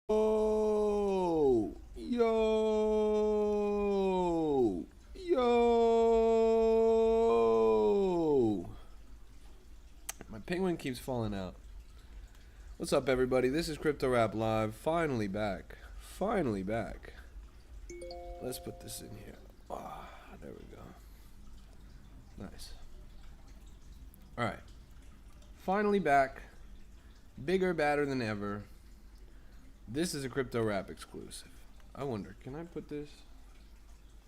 Yo, yo, yo. My penguin keeps falling out. What's up, everybody? This is Crypto Rap Live. Finally back. Finally back. Let's put this in here. Ah, there we go. Nice. Alright. Finally back. Bigger, badder than ever. This is a Crypto Rap exclusive. I wonder, can I put this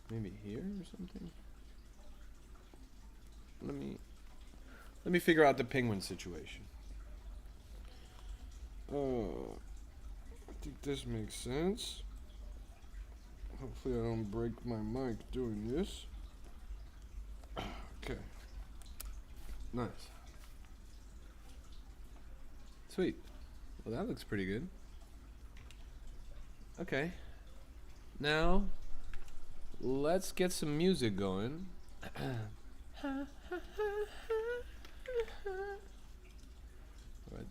maybe here or something? Let me figure out the penguin situation. I think this makes sense. Hopefully I don't break my mic doing this. Okay. Nice. Sweet. Well, that looks pretty good. Okay. Now, let's get some music going. Alright,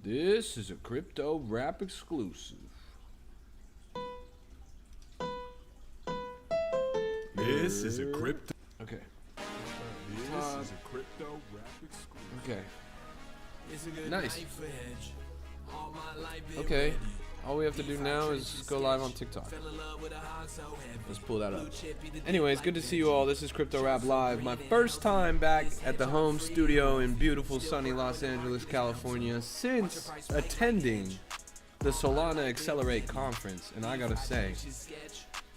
this is a Crypto Rap exclusive. This is a crypto. Okay. This is a crypto rap exclusive. Okay. Nice. Okay. All we have to do now is go live on TikTok. Let's pull that up. Anyways, good to see you all. This is Crypto Rap Live. My first time back at the home studio in beautiful sunny Los Angeles, California since attending the Solana Accelerate conference. And I gotta say,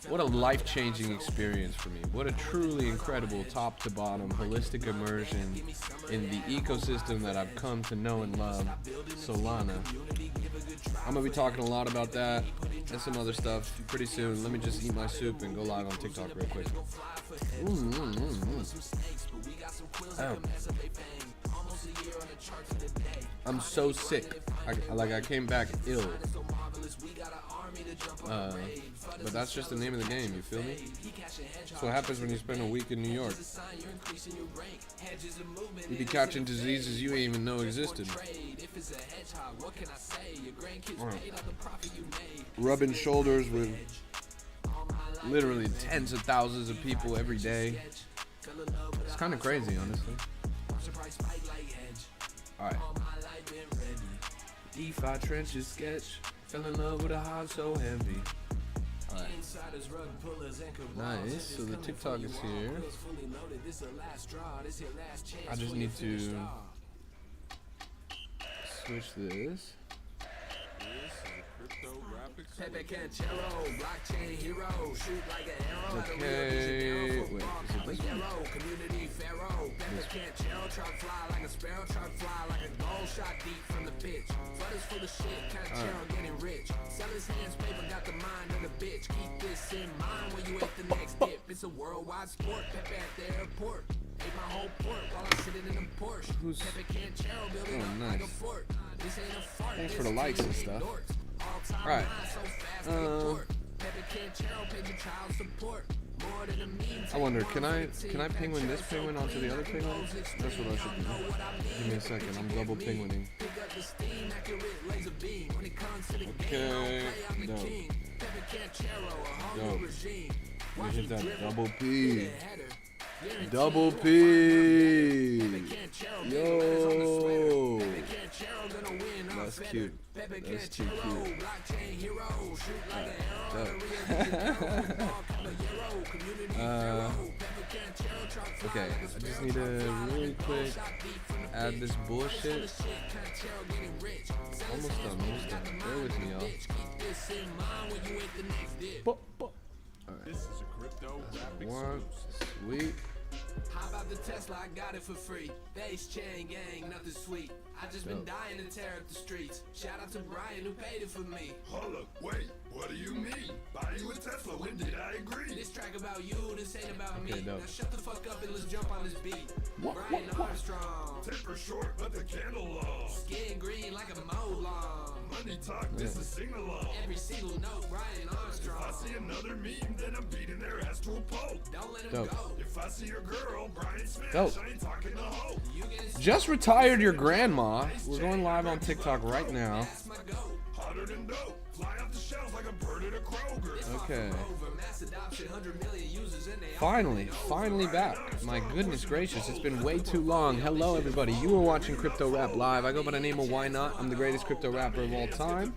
what a life-changing experience for me. What a truly incredible top-to-bottom holistic immersion in the ecosystem that I've come to know and love, Solana. I'm going to be talking a lot about that and some other stuff pretty soon. Let me just eat my soup and go live on TikTok real quick. I'm so sick. I came back ill. But that's just the name of the game, you feel me? That's what happens when you spend a week in New York. You be catching diseases you ain't even know existed. Rubbing shoulders with literally tens of thousands of people every day. It's kind of crazy, honestly. Alright. DeFi trenches sketch. Fell in love with a heart so heavy. Alright. Nice. So the TikTok is here. I just need to switch this. Okay. Wait, is it this one? It's a worldwide sport. Pepe at the airport. Ate my whole port while I'm sitting in a Porsche. Who's? Pepe Canchero building up like a fort. This ain't a fart. Thanks for the likes and stuff. Alright. I wonder, can I penguin this penguin onto the other penguin? That's what I should do. Give me a second, I'm double penguining. Okay, dope. Dope. Let me hit that double P. Double P. Yo. That's cute. That's too cute. Okay, I just need to really quick add this bullshit. Almost done. Bear with me, y'all. Alright. One. Sweet. How about the Tesla? I got it for free. Base chain gang, nothing sweet. I just been dying to tear up the streets. Shout out to Brian who paid it for me. Hold up, wait, what do you mean? Buy you a Tesla, when did I agree? This track about you, this ain't about me. dope. Now shut the fuck up and let's jump on this beat. Brian Armstrong. Temper short, but the candle long. Skin green like a Molong. Money talk, this is sing along. Every single note, Brian Armstrong. If I see another meme, then I'm beating their ass to a pulp. Don't let him Dope. go. If I see your girl, Brian Smith, Dope. I ain't talking to hoe. You get his Just retired your grandma. We're going live on TikTok right now. that's my goat. hotter than dope. Fly off the shelf like a bird at a Kroger. Okay. Over mass adoption, 100 million users and they Finally back. My goodness gracious, it's been way too long. Hello everybody, you were watching Crypto Rap Live. I go by the name of Why Not. I'm the greatest crypto rapper of all time.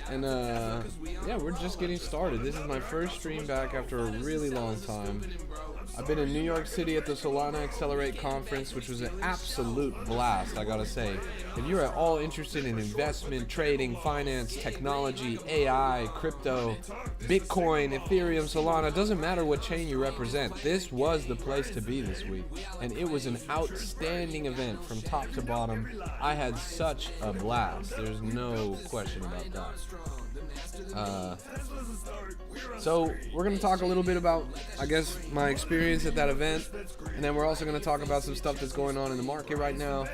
And yeah, we're just getting started. This is my first stream back after a really long time. I've been in New York City at the Solana Accelerate conference, which was an absolute blast, I gotta say. If you're at all interested in investment, trading, finance, technology, AI, crypto, Bitcoin, Ethereum, Solana, doesn't matter what chain you represent, this was the place to be this week. And it was an outstanding event from top to bottom. I had such a blast. There's no question about that. So we're going to talk a little bit about, I guess, my experience at that event, and then we're also going to talk about some stuff that's going on in the market right now.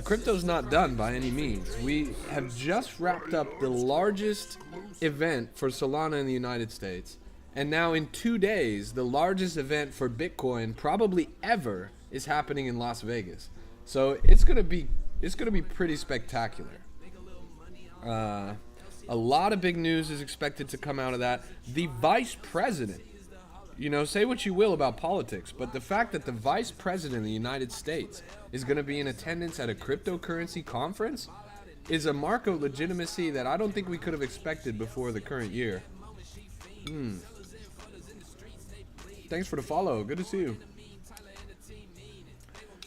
Crypto's not done by any means. We have just wrapped up the largest event for Solana in the United States, and now in 2 days, the largest event for Bitcoin probably ever is happening in Las Vegas. So it's going to be pretty spectacular. A lot of big news is expected to come out of that. The vice president, say what you will about politics, but the fact that the vice president of the United States is going to be in attendance at a cryptocurrency conference is a mark of legitimacy that I don't think we could have expected before the current year. Thanks for the follow. Good to see you.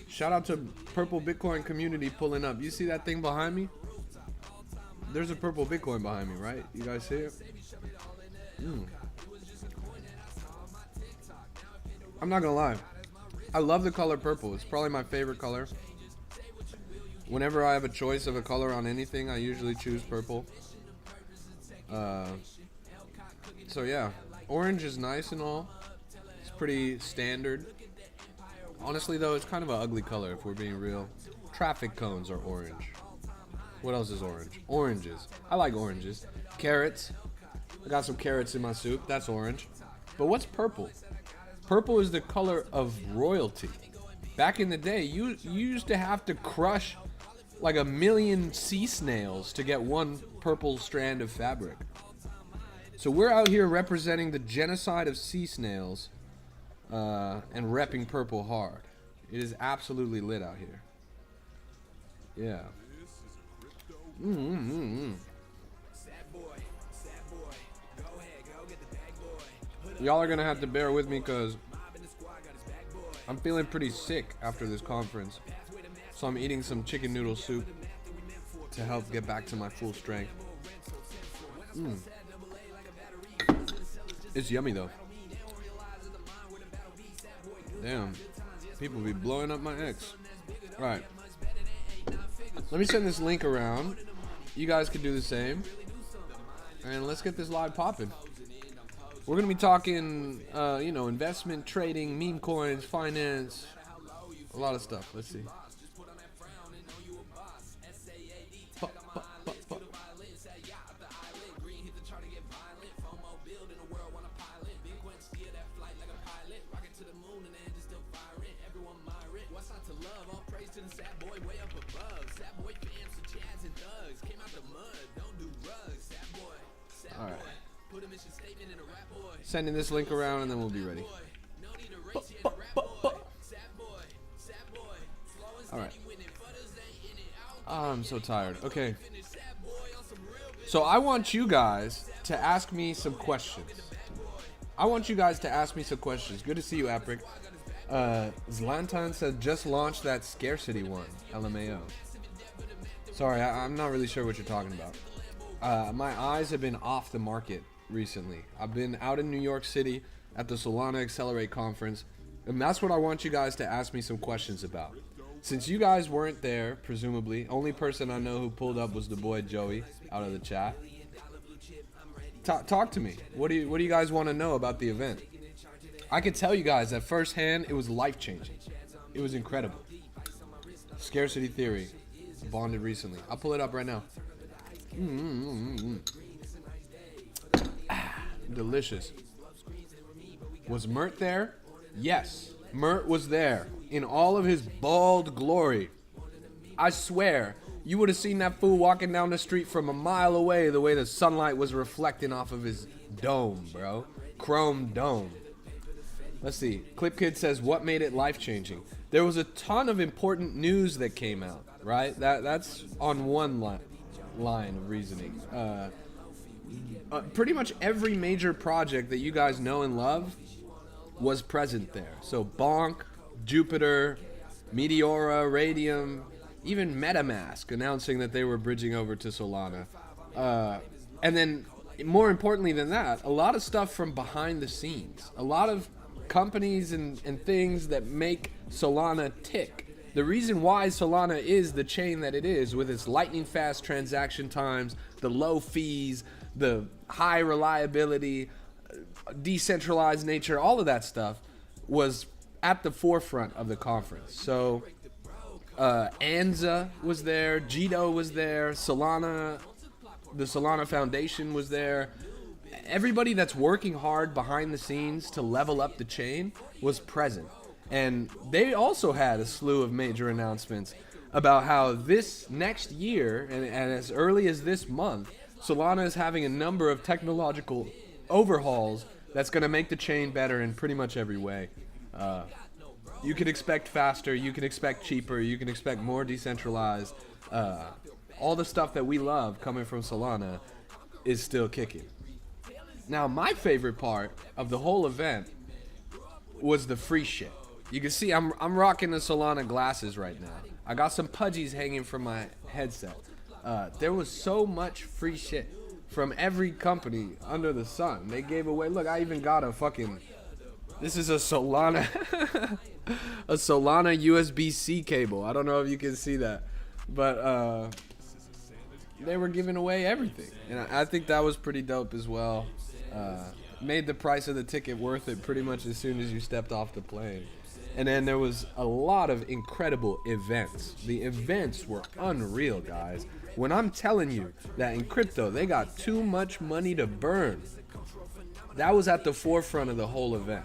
Shout out to Purple Bitcoin community pulling up. You see that thing behind me? There's a purple Bitcoin behind me, right? You guys see it? I'm not gonna lie. I love the color purple. It's probably my favorite color. Whenever I have a choice of a color on anything, I usually choose purple. So yeah, orange is nice and all. It's pretty standard. Honestly though, it's kind of an ugly color if we're being real. Traffic cones are orange. What else is orange? Oranges. I like oranges. Carrots. I got some carrots in my soup. That's orange. But what's purple? Purple is the color of royalty. Back in the day, you used to have to crush like 1 million sea snails to get one purple strand of fabric. So we're out here representing the genocide of sea snails and repping purple hard. It is absolutely lit out here. Yeah. Y'all are gonna have to bear with me because I'm feeling pretty sick after this conference, so I'm eating some chicken noodle soup to help get back to my full strength. It's yummy though. Damn, people be blowing up my ex. All right. Let me send this link around. You guys can do the same. And let's get this live popping. We're going to be talking, investment, trading, meme coins, finance, a lot of stuff. Let's see. Alright. Sending this link around and then we'll be ready. Alright. I'm so tired. Okay. So I want you guys to ask me some questions. Good to see you, Apric. Zlatan said just launched that scarcity one. LMAO. Sorry, I'm not really sure what you're talking about. My eyes have been off the market recently. I've been out in New York City at the Solana Accelerate conference, and that's what I want you guys to ask me some questions about. Since you guys weren't there, presumably, only person I know who pulled up was the boy Joey out of the chat. Talk to me. What do you guys want to know about the event? I can tell you guys that firsthand, it was life-changing. It was incredible. Scarcity theory. Bonded recently. I'll pull it up right now. Delicious. Was Mert there? Yes, Mert was there in all of his bald glory. I swear, You would have seen that fool walking down the street from a mile away, the way the sunlight was reflecting off of his dome, bro. Chrome dome. Let's see. Clip Kid says, what made it life-changing? There was a ton of important news that came out, right? That's on one line of reasoning. Pretty much every major project that you guys know and love was present there. So Bonk, Jupiter, Meteora, Radium, even MetaMask announcing that they were bridging over to Solana. And then, more importantly than that, a lot of stuff from behind the scenes. A lot of companies and things that make Solana tick. The reason why Solana is the chain that it is, with its lightning fast transaction times, the low fees, the high reliability, decentralized nature, all of that stuff was at the forefront of the conference. So Anza was there, Jito was there, Solana, the Solana Foundation was there. Everybody that's working hard behind the scenes to level up the chain was present. And they also had a slew of major announcements about how this next year, and as early as this month, Solana is having a number of technological overhauls that's going to make the chain better in pretty much every way. You can expect faster, you can expect cheaper, you can expect more decentralized. All the stuff that we love coming from Solana is still kicking. Now, my favorite part of the whole event was the free shit. You can see I'm rocking the Solana glasses right now. I got some pudgies hanging from my headset. There was so much free shit from every company under the sun. They gave away, look, I even got a fucking, this is a Solana, a Solana USB-C cable. I don't know if you can see that, but they were giving away everything. And I think that was pretty dope as well. Made the price of the ticket worth it pretty much as soon as you stepped off the plane. And then there was a lot of incredible events. The events were unreal, guys. When I'm telling you that in crypto, they got too much money to burn, that was at the forefront of the whole event.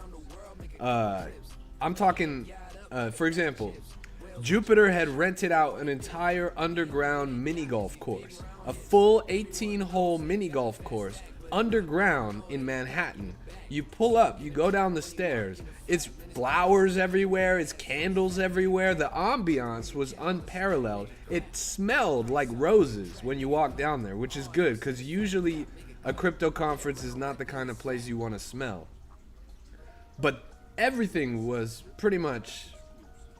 I'm talking, for example, Jupiter had rented out an entire underground mini golf course, a full 18-hole mini golf course underground in Manhattan. You pull up, you go down the stairs, it's flowers everywhere, it's candles everywhere. The ambiance was unparalleled. It smelled like roses when you walk down there, which is good because usually a crypto conference is not the kind of place you want to smell. But everything was pretty much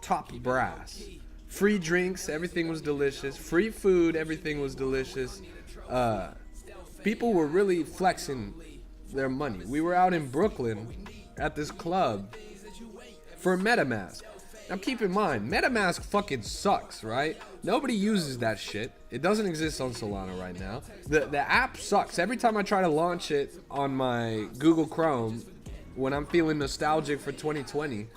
top brass. Free drinks, everything was delicious. Free food, everything was delicious. People were really flexing their money. We were out in Brooklyn at this club for MetaMask. Now keep in mind, MetaMask fucking sucks, right? Nobody uses that shit. It doesn't exist on Solana right now. The app sucks. Every time I try to launch it on my Google Chrome, when I'm feeling nostalgic for 2020,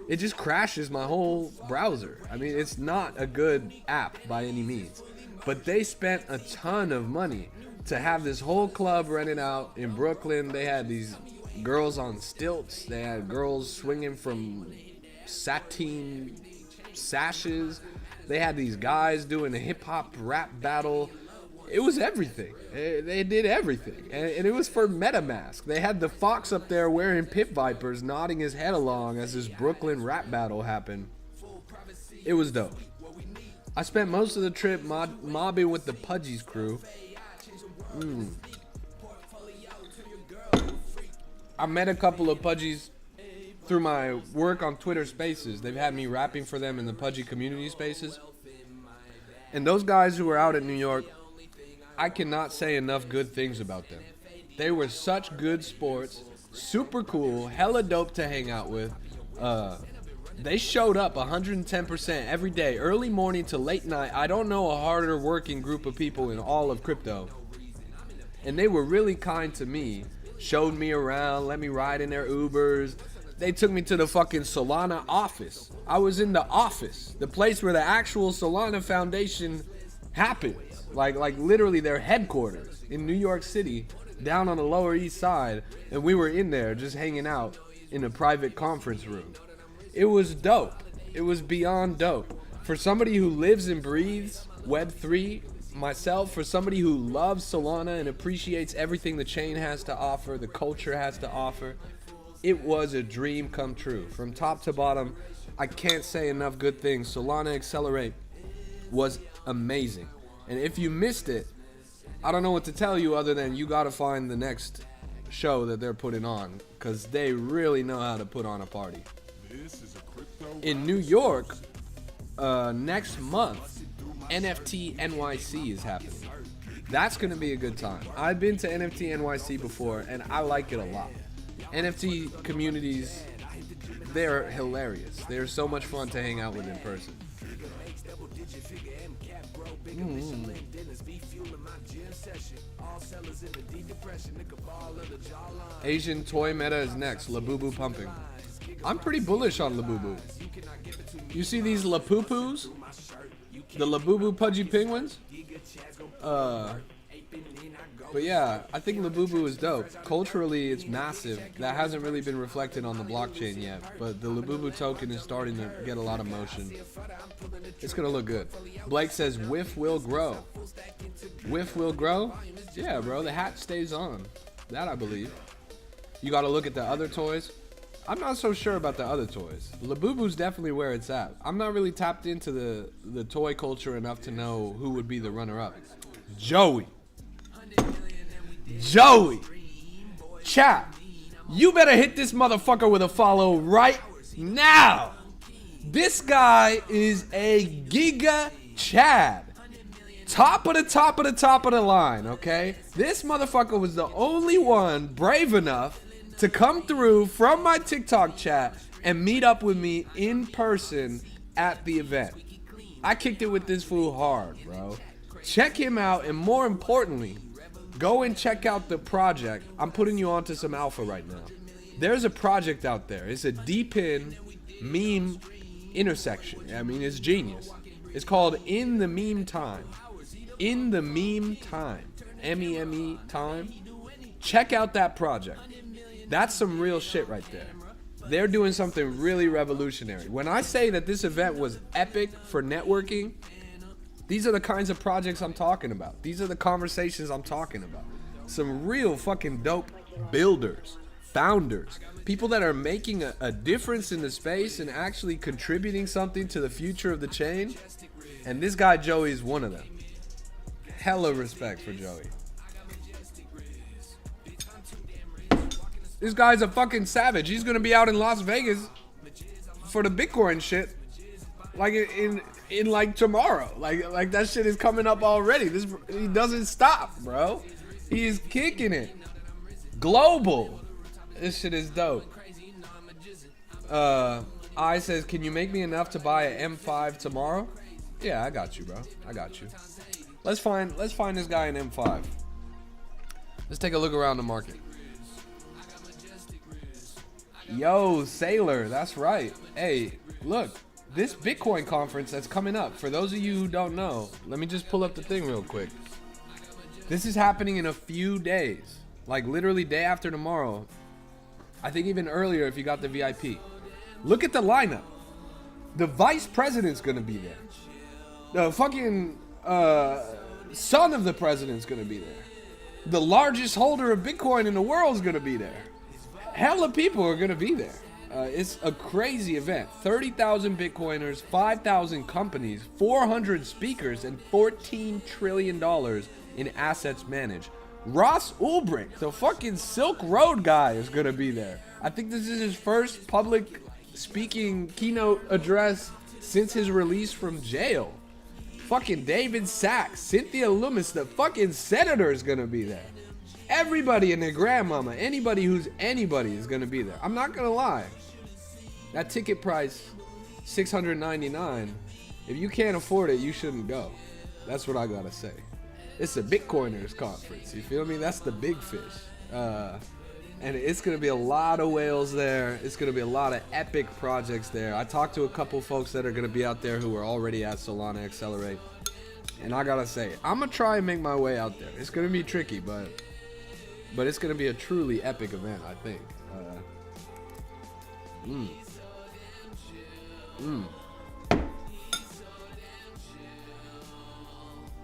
it just crashes my whole browser. I mean, it's not a good app by any means. But they spent a ton of money to have this whole club rented out in Brooklyn. They had these girls on stilts. They had girls swinging from sateen sashes. They had these guys doing a hip-hop rap battle. It was everything. They did everything. And it was for MetaMask. They had the Fox up there wearing pit vipers, nodding his head along as this Brooklyn rap battle happened. It was dope. I spent most of the trip mobbing with the Pudgies crew. I met a couple of Pudgies through my work on Twitter Spaces. They've had me rapping for them in the Pudgy community spaces. And those guys who were out in New York, I cannot say enough good things about them. They were such good sports, super cool, hella dope to hang out with. They showed up 110% every day, early morning to late night. I don't know a harder working group of people in all of crypto. And they were really kind to me, showed me around, let me ride in their Ubers. They took me to the fucking Solana office. I was in the office, the place where the actual Solana Foundation happens. Like literally their headquarters in New York City, down on the Lower East Side. And we were in there just hanging out in a private conference room. It was dope. It was beyond dope. For somebody who lives and breathes Web3 myself, for somebody who loves Solana and appreciates everything the chain has to offer, the culture has to offer, it was a dream come true. From top to bottom, I can't say enough good things. Solana Accelerate was amazing. And if you missed it, I don't know what to tell you other than you got to find the next show that they're putting on, because they really know how to put on a party. In New York, next month, NFT NYC is happening. That's going to be a good time. I've been to NFT NYC before, and I like it a lot. NFT communities, they're hilarious. They're so much fun to hang out with in person. Asian toy meta is next. Labubu pumping. I'm pretty bullish on Labubu. You see these Lapupus? The Labubu pudgy penguins? But yeah, I think Labubu is dope. Culturally, it's massive. That hasn't really been reflected on the blockchain yet, but the Labubu token is starting to get a lot of motion. It's gonna look good. Blake says, "Whiff will grow." Whiff will grow? Yeah, bro, the hat stays on. That I believe. You gotta look at the other toys. I'm not so sure about the other toys. Labubu's definitely where it's at. I'm not really tapped into the toy culture enough to know who would be the runner-up. Joey. Chat, you better hit this motherfucker with a follow right now. This guy is a Giga Chad. Top of the line, okay? This motherfucker was the only one brave enough to come through from my TikTok chat and meet up with me in person at the event. I kicked it with this fool hard, bro. Check him out, and more importantly, go and check out the project. I'm putting you onto some alpha right now. There's a project out there. It's a D-Pin meme intersection. I mean, it's genius. It's called In the Meme Time. In the Meme Time. M-E-M-E time. Check out that project. That's some real shit right there. They're doing something really revolutionary. When I say that this event was epic for networking, these are the kinds of projects I'm talking about. These are the conversations I'm talking about. Some real fucking dope builders, founders, people that are making a difference in the space and actually contributing something to the future of the chain. And this guy Joey is one of them. Hella respect for Joey. This guy's a fucking savage. He's gonna be out in Las Vegas for the Bitcoin shit, like in like tomorrow. Like that shit is coming up already. He doesn't stop, bro. He is kicking it. Global. This shit is dope. I says, can you make me enough to buy an M5 tomorrow? Yeah, I got you, bro. I got you. Let's find this guy an M5. Let's take a look around the market. Yo, Sailor, that's right. Hey, look, this Bitcoin conference that's coming up, for those of you who don't know, let me just pull up the thing real quick. This is happening in a few days, like literally day after tomorrow. I think even earlier if you got the VIP. Look at the lineup. The vice president's gonna be there. The fucking son of the president's gonna be there. The largest holder of Bitcoin in the world is gonna be there. Hella people are gonna be there. It's a crazy event. 30,000 Bitcoiners, 5,000 companies, 400 speakers, and $14 trillion in assets managed. Ross Ulbricht, the fucking Silk Road guy, is gonna be there. I think this is his first public speaking keynote address since his release from jail. Fucking David Sachs, Cynthia Lummis, the fucking senator is gonna be there. Everybody and their grandmama, anybody who's anybody is gonna be there. I'm not gonna lie. That ticket price, $699. If you can't afford it, you shouldn't go. That's what I gotta say. It's a Bitcoiners conference. You feel me? That's the big fish. And it's gonna be a lot of whales there. It's gonna be a lot of epic projects there. I talked to a couple folks that are gonna be out there who are already at Solana Accelerate. And I gotta say, I'm gonna try and make my way out there. It's gonna be tricky, but it's gonna be a truly epic event, I think.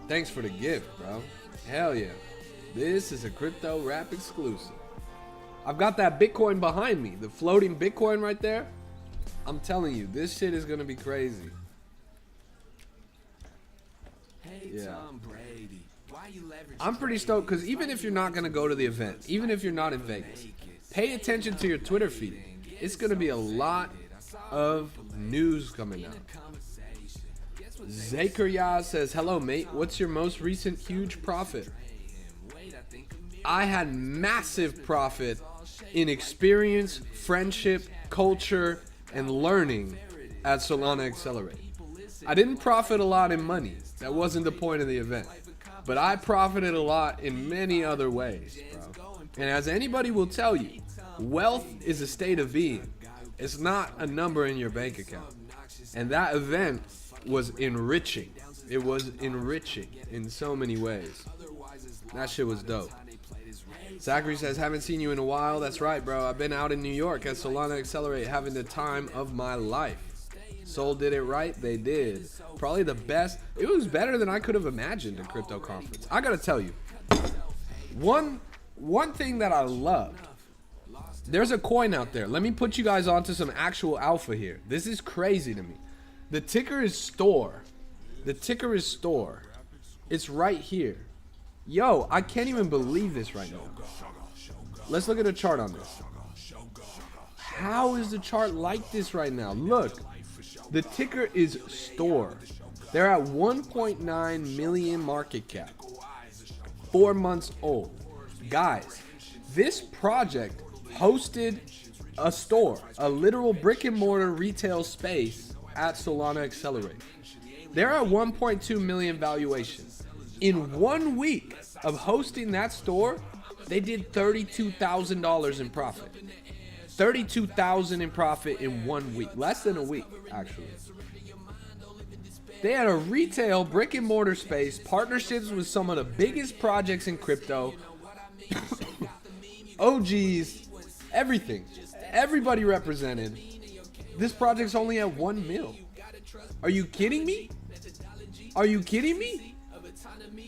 Thanks for the gift, bro. Hell yeah. This is a Crypto Rap exclusive. I've got that Bitcoin behind me. The floating Bitcoin right there. I'm telling you, this shit is going to be crazy. Yeah. I'm pretty stoked because even if you're not going to go to the event, even if you're not in Vegas, pay attention to your Twitter feed. It's going to be a lot of news coming out. Zakiria says, hello, mate. What's your most recent huge profit? I had massive profit in experience, friendship, culture, and learning at Solana Accelerate. I didn't profit a lot in money. That wasn't the point of the event. But I profited a lot in many other ways, bro. And as anybody will tell you, wealth is a state of being. It's not a number in your bank account. And that event was enriching. It was enriching in so many ways. That shit was dope. Zachary says, haven't seen you in a while. That's right, bro. I've been out in New York at Solana Accelerate having the time of my life. Sol did it right. They did. Probably the best. It was better than I could have imagined a crypto conference. I gotta tell you, one thing that I loved, there's a coin out there. Let me put you guys onto some actual alpha here. This is crazy to me. The ticker is Store. The ticker is Store. It's right here. Yo, I can't even believe this right now. Let's look at a chart on this. How is the chart like this right now? Look, the ticker is Store. They're at 1.9 million market cap. 4 months old. Guys, this project hosted a store, a literal brick and mortar retail space at Solana Accelerate. They're at 1.2 million valuation. In 1 week of hosting that store, they did $32,000 in profit. $32,000 in profit in 1 week. Less than a week, actually. They had a retail brick and mortar space, partnerships with some of the biggest projects in crypto, OGs, everything. Everybody represented. This project's only at 1 mil. Are you kidding me? Are you kidding me?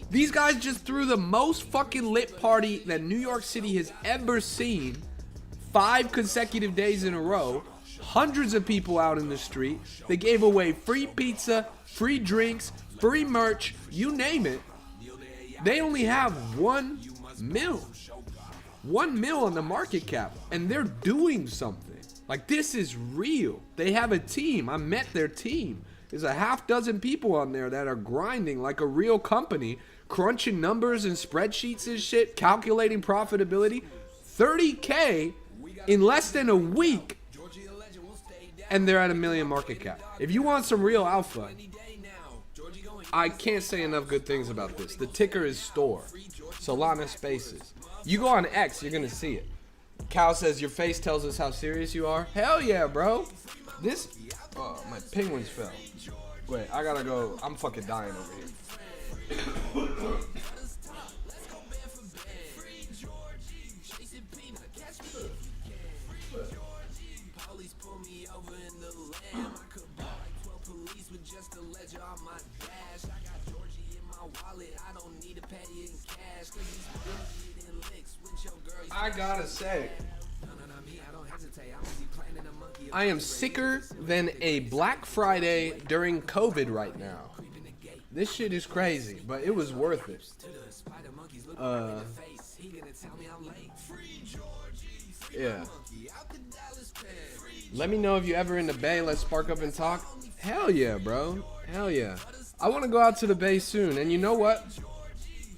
These guys just threw the most fucking lit party that New York City has ever seen. 5 consecutive days in a row. Hundreds of people out in the street. They gave away free pizza, free drinks, free merch, you name it. They only have 1 mil. 1 mil on the market cap. And they're doing something. Like, this is real. They have a team. I met their team. There's a half dozen people on there that are grinding like a real company, crunching numbers and spreadsheets and shit, calculating profitability. 30K in less than a week, and they're at 1 million market cap. If you want some real alpha, I can't say enough good things about this. The ticker is Store. Solana Spaces. You go on X, you're gonna see it. Cal says, your face tells us how serious you are. Hell yeah, bro. This, oh, my penguins fell. Wait, I gotta go. I'm fucking dying over here. I gotta say, I am sicker than a Black Friday during COVID right now. This shit is crazy, but it was worth it. Yeah. Let me know if you're ever in the Bay. Let's spark up and talk. Hell yeah, bro. Hell yeah. I want to go out to the Bay soon. And you know what?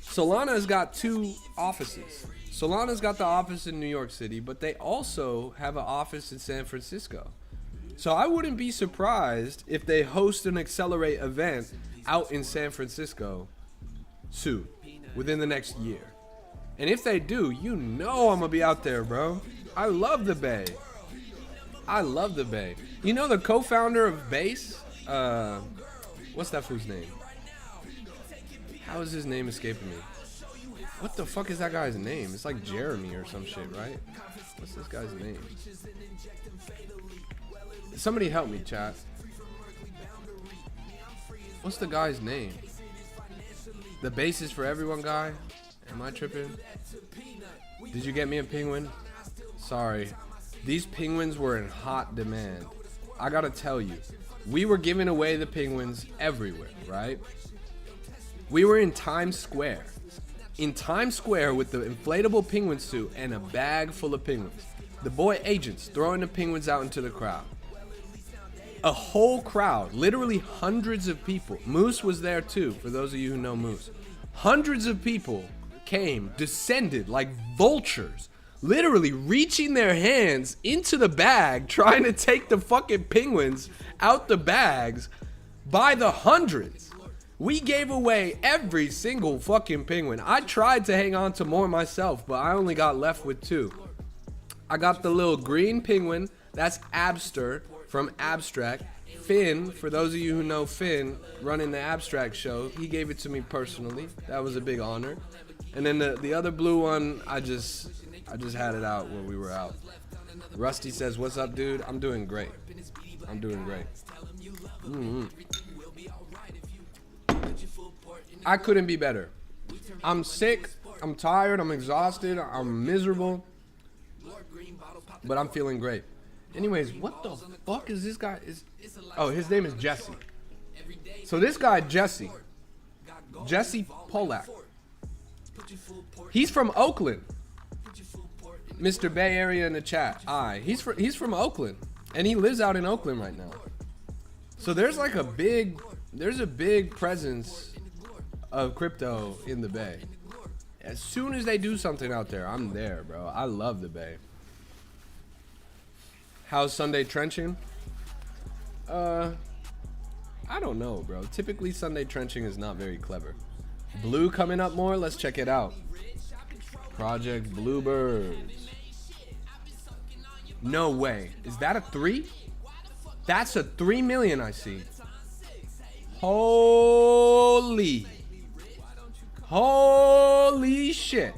Solana's got 2 offices. Solana's got the office in New York City, but they also have an office in San Francisco. So I wouldn't be surprised if they host an Accelerate event out in San Francisco soon, within the next year. And if they do, you know I'm gonna be out there, bro. I love the Bay. I love the Bay. You know the co-founder of Base? What's that fool's name? How is his name escaping me? What the fuck is that guy's name? It's like Jeremy or some shit, right? What's this guy's name? Somebody help me, chat. What's the guy's name? The base is for everyone guy? Am I tripping? Did you get me a penguin? Sorry. These penguins were in hot demand. I gotta tell you, we were giving away the penguins everywhere, right? We were in Times Square. In Times Square with the inflatable penguin suit and a bag full of penguins. The boy agents throwing the penguins out into the crowd. A whole crowd, literally hundreds of people. Moose was there too, for those of you who know Moose. Hundreds of people came, descended like vultures, literally reaching their hands into the bag, trying to take the fucking penguins out the bags by the hundreds. We gave away every single fucking penguin. I tried to hang on to more myself, but I only got left with 2. I got the little green penguin. That's Abster from Abstract. Finn, for those of you who know Finn, running the Abstract show, he gave it to me personally. That was a big honor. And then the other blue one, I just had it out when we were out. Rusty says, "What's up, dude? I'm doing great. I'm doing great." I couldn't be better. I'm sick. I'm tired. I'm exhausted. I'm miserable. But I'm feeling great. Anyways, what the fuck is this guy? Oh, his name is Jesse. So this guy, Jesse Polak. He's from Oakland. Mr. Bay Area in the chat. He's from Oakland, and he lives out in Oakland right now. So there's a big presence of crypto in the Bay. As soon as they do something out there, I'm there, bro. I love the Bay. How's Sunday trenching? I don't know, bro. Typically Sunday trenching is not very clever. Blue coming up more. Let's check it out. Project Bluebirds. No way. Is that a 3? That's a 3 million I see. Holy shit.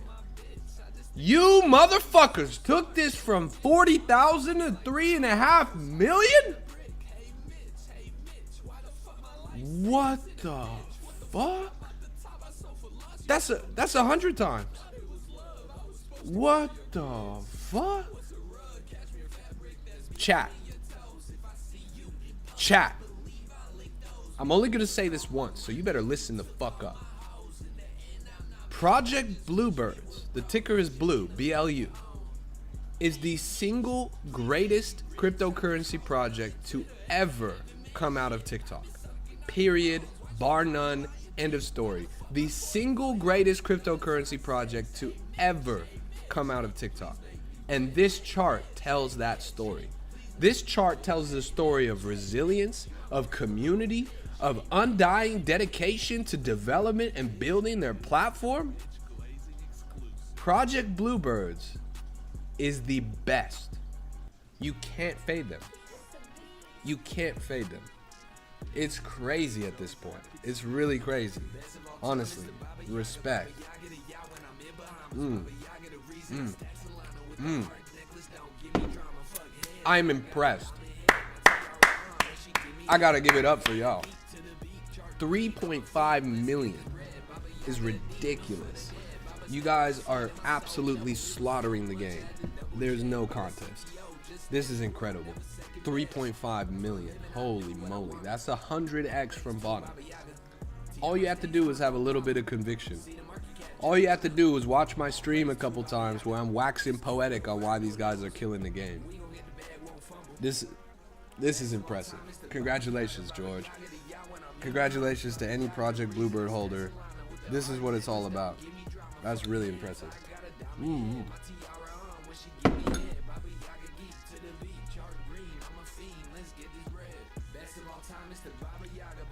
You motherfuckers took this from 40,000 to 3.5 million? What the fuck? That's 100 times. What the fuck? Chat. I'm only gonna say this once, so you better listen the fuck up. Project Bluebirds, the ticker is blue, BLU, is the single greatest cryptocurrency project to ever come out of TikTok. Period, bar none, end of story. The single greatest cryptocurrency project to ever come out of TikTok. And this chart tells that story. This chart tells the story of resilience, of community, of undying dedication to development and building their platform. Project Bluebirds is the best. You can't fade them. You can't fade them. It's crazy at this point. It's really crazy. Honestly, respect. I'm impressed. I gotta give it up for y'all. 3.5 million is ridiculous. You guys are absolutely slaughtering the game. There's no contest. This is incredible. 3.5 million. Holy moly. That's 100x from bottom. All you have to do is have a little bit of conviction. All you have to do is watch my stream a couple times where I'm waxing poetic on why these guys are killing the game. This is impressive. Congratulations, George. Congratulations to any Project Bluebird holder. This is what it's all about. That's really impressive.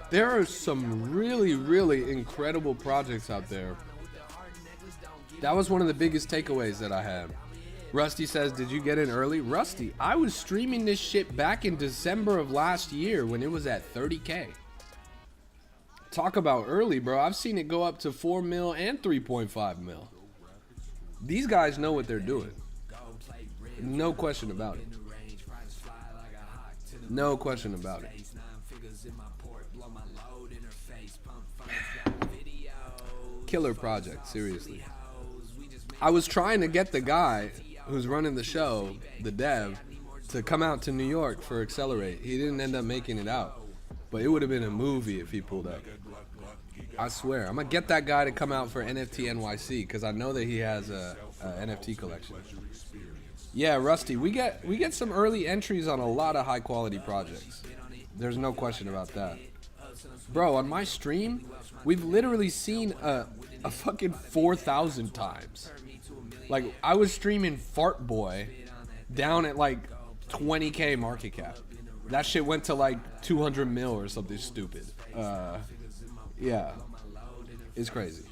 There are some really, really incredible projects out there. That was one of the biggest takeaways that I had. Rusty says, did you get in early? Rusty, I was streaming this shit back in December of last year when it was at 30K. Talk about early, bro. I've seen it go up to 4 mil and 3.5 mil. These guys know what they're doing. No question about it. No question about it. killer project, seriously. I was trying to get the guy who's running the show, the dev, to come out to New York for Accelerate. He didn't end up making it out, but it would have been a movie if he pulled up. I swear, I'm gonna get that guy to come out for NFT NYC because I know that he has a NFT collection. Yeah, Rusty, we get some early entries on a lot of high quality projects. There's no question about that. Bro, on my stream, we've literally seen a fucking 4,000 times. Like, I was streaming Fart Boy down at like 20K market cap. That shit went to like 200 mil or something stupid. Yeah. It's crazy.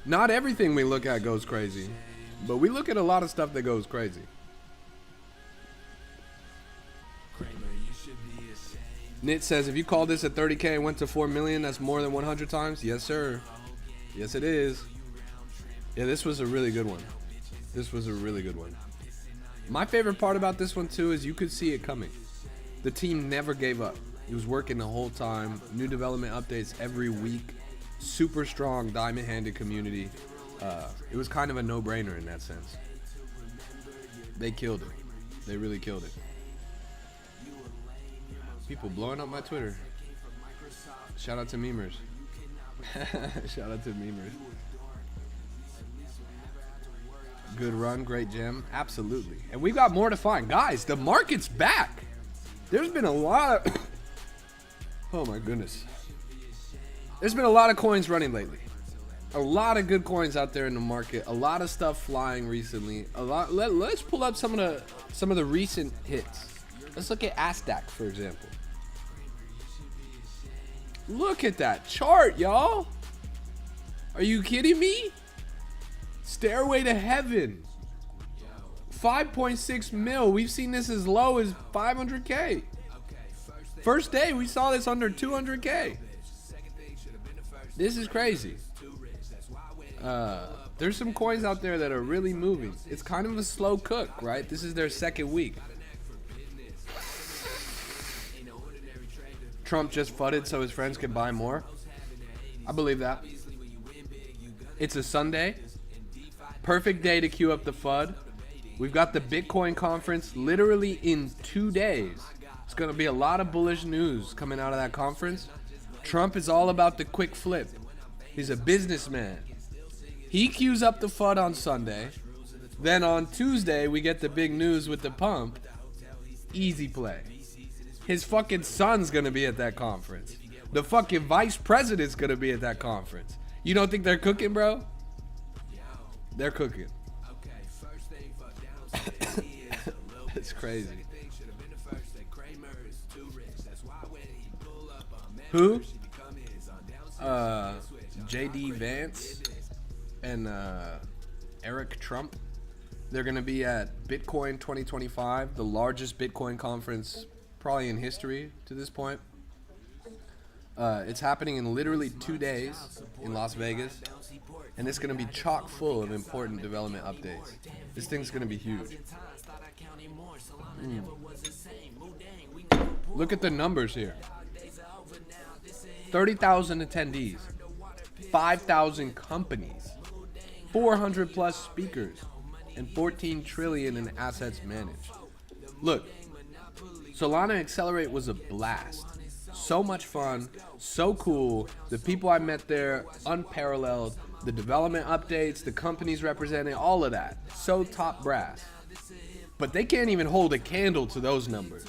Not everything we look at goes crazy, but we look at a lot of stuff that goes crazy. Nit says, if you call this at 30K and went to 4 million, that's more than 100 times? Yes, sir. Yes, it is. Yeah, this was a really good one. This was a really good one. My favorite part about this one, too, is you could see it coming. The team never gave up. He was working the whole time. New development updates every week. Super strong diamond-handed community. It was kind of a no-brainer in that sense. They killed it. They really killed it. People blowing up my Twitter. Shout out to memers. Shout out to memers. Good run, great gem. Absolutely. And we got more to find. Guys, the market's back. There's been a lot of... Oh my goodness. There's been a lot of coins running lately. A lot of good coins out there in the market. A lot of stuff flying recently. Let's pull up some of the recent hits. Let's look at Astack, for example. Look at that chart, y'all. Are you kidding me? Stairway to Heaven. 5.6 mil. We've seen this as low as 500K. First day, we saw this under 200K. This is crazy. There's some coins out there that are really moving. It's kind of a slow cook, right? This is their second week. Trump just fudded so his friends could buy more. I believe that. It's a Sunday. Perfect day to queue up the FUD. We've got the Bitcoin conference literally in 2 days. It's going to be a lot of bullish news coming out of that conference. Trump is all about the quick flip. He's a businessman. He queues up the FUD on Sunday. Then on Tuesday, we get the big news with the pump. Easy play. His fucking son's going to be at that conference. The fucking vice president's going to be at that conference. You don't think they're cooking, bro? They're cooking. It's crazy. Who? JD Vance and Eric Trump. They're going to be at Bitcoin 2025, the largest Bitcoin conference probably in history to this point. It's happening in literally 2 days in Las Vegas, and it's going to be chock full of important development updates. This thing's going to be huge. Look at the numbers here. 30,000 attendees, 5,000 companies, 400 plus speakers, and 14 trillion in assets managed. Look, Solana Accelerate was a blast. So much fun, so cool. The people I met there, unparalleled. The development updates, the companies represented, all of that. So top brass. But they can't even hold a candle to those numbers.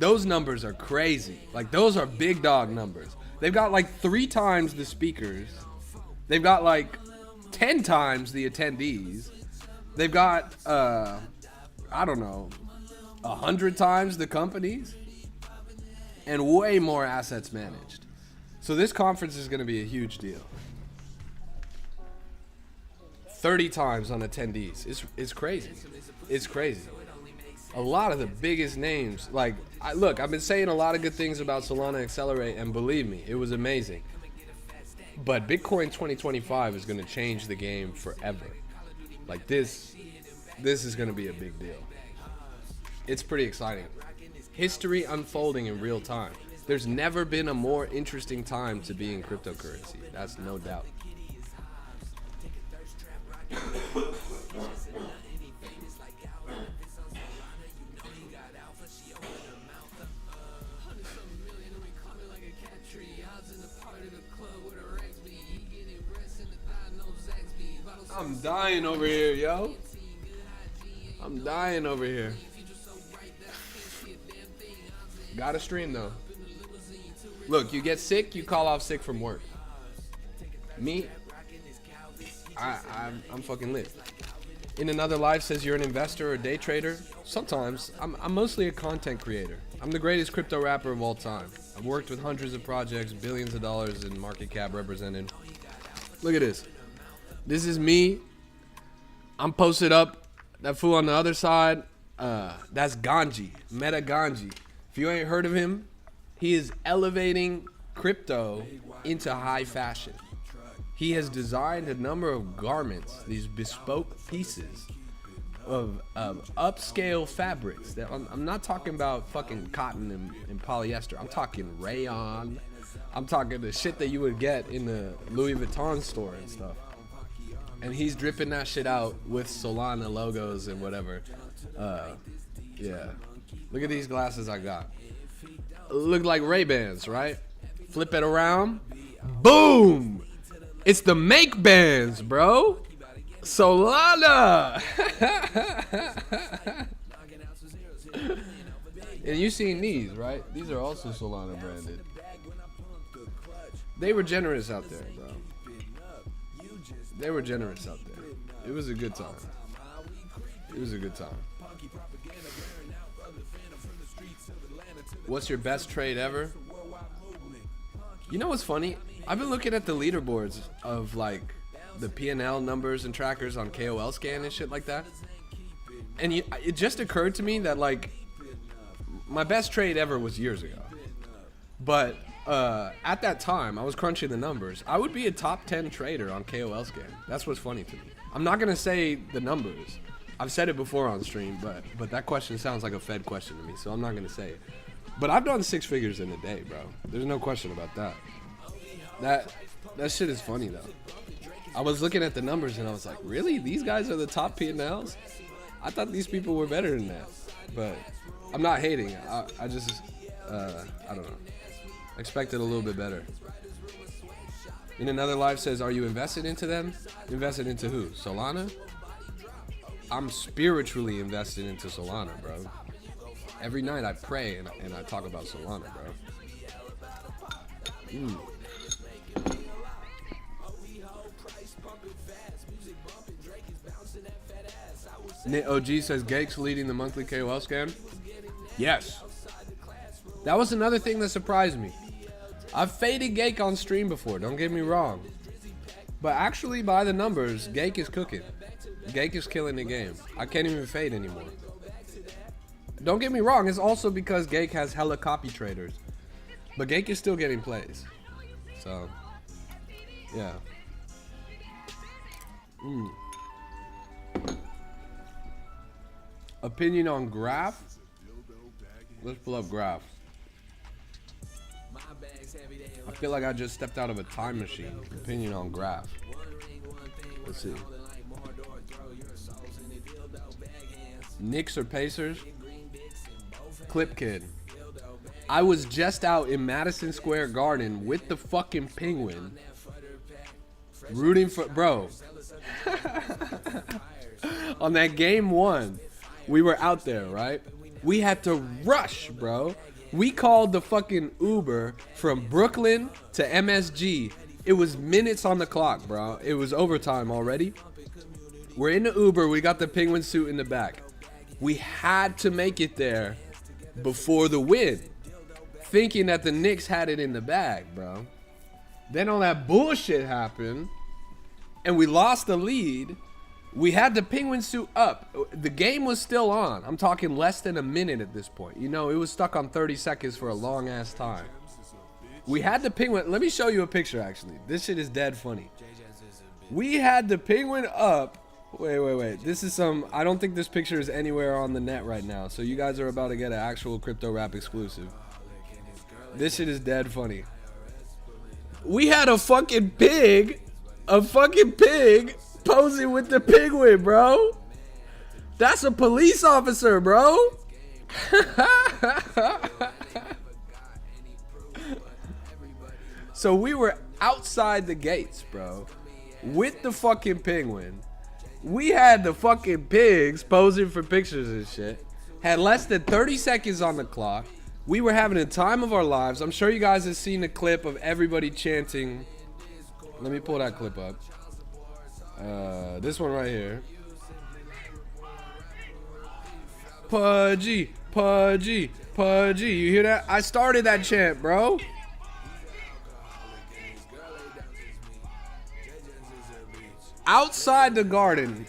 Those numbers are crazy. Like, those are big dog numbers. They've got like 3 times the speakers. They've got like 10 times the attendees. They've got, I don't know, 100 times the companies. And way more assets managed. So this conference is going to be a huge deal. 30 times on attendees. It's crazy. It's crazy. A lot of the biggest names. Like, look, I've been saying a lot of good things about Solana Accelerate, and believe me, it was amazing. But Bitcoin 2025 is going to change the game forever. Like, this is going to be a big deal. It's pretty exciting. History unfolding in real time. There's never been a more interesting time to be in cryptocurrency. That's no doubt. I'm dying over here, yo. I'm dying over here. Gotta stream though. Look, you get sick, you call off sick from work. Me, I'm fucking lit. In Another Life says you're an investor or day trader. Sometimes. I'm mostly a content creator. I'm the greatest crypto rapper of all time. I've worked with hundreds of projects, billions of dollars in market cap represented. Look at this. This is me. I'm posted up. That fool on the other side, that's Ganji, Meta Ganji. If you ain't heard of him, he is elevating crypto into high fashion. He has designed a number of garments, these bespoke pieces of upscale fabrics. I'm not talking about fucking cotton and polyester. I'm talking rayon. I'm talking the shit that you would get in the Louis Vuitton store and stuff. And he's dripping that shit out with Solana logos and whatever. Yeah. Look at these glasses I got. Look like Ray-Bans, right? Flip it around. Boom! It's the Make Bands, bro. Solana! And you seen these, right? These are also Solana branded. They were generous out there, bro. They were generous out there. It was a good time. It was a good time. What's your best trade ever? You know what's funny? I've been looking at the leaderboards of like the P&L numbers and trackers on KOL Scan and shit like that. And it just occurred to me that like my best trade ever was years ago. But at that time, I was crunching the numbers. I would be a top 10 trader on KOL Scan. That's what's funny to me. I'm not gonna say the numbers. I've said it before on stream, but that question sounds like a Fed question to me, so I'm not gonna say it. But I've done 6 figures in a day, bro. There's no question about that. That shit is funny though. I was looking at the numbers and I was like, really? These guys are the top P&Ls? I thought these people were better than that. But I'm not hating. I just I don't know. Expected a little bit better. In Another Life says, are you invested into them? Invested into who? Solana? I'm spiritually invested into Solana, bro. Every night I pray and I talk about Solana, bro. Nit OG says, Gake's leading the monthly KOL Scan? Yes. That was another thing that surprised me. I've faded Gake on stream before, don't get me wrong. But actually, by the numbers, Gake is cooking. Gake is killing the game. I can't even fade anymore. Don't get me wrong, it's also because Gake has hella copy traders. But Gake is still getting plays. So, yeah. Opinion on Graph? Let's pull up Graph. I feel like I just stepped out of a time machine. Opinion on Graph. Let's see. Knicks or Pacers? Clip Kid. I was just out in Madison Square Garden with the fucking Penguin. Rooting for... Bro. On that game 1, we were out there, right? We had to rush, bro. We called the fucking Uber from Brooklyn to MSG. It was minutes on the clock, bro. It was overtime already. We're in the Uber. We got the Penguin suit in the back. We had to make it there before the win, thinking that the Knicks had it in the bag, bro. Then all that bullshit happened, and we lost the lead. We had the Penguin suit up. The game was still on. I'm talking less than a minute at this point. You know, it was stuck on 30 seconds for a long ass time. We had the Penguin. Let me show you a picture, actually. This shit is dead funny. We had the Penguin up. Wait. This is some... I don't think this picture is anywhere on the net right now. So you guys are about to get an actual Crypto Rap exclusive. This shit is dead funny. We had a fucking pig posing with the penguin, bro. That's a police officer, bro. So we were outside the gates, bro, with the fucking penguin. We had the fucking pigs posing for pictures and shit. Had less than 30 seconds on the clock. We were having a time of our lives. I'm sure you guys have seen the clip of everybody chanting. Let me pull that clip up. This one right here. Pudgy, Pudgy, Pudgy. You hear that? I started that chant, bro. Outside the garden,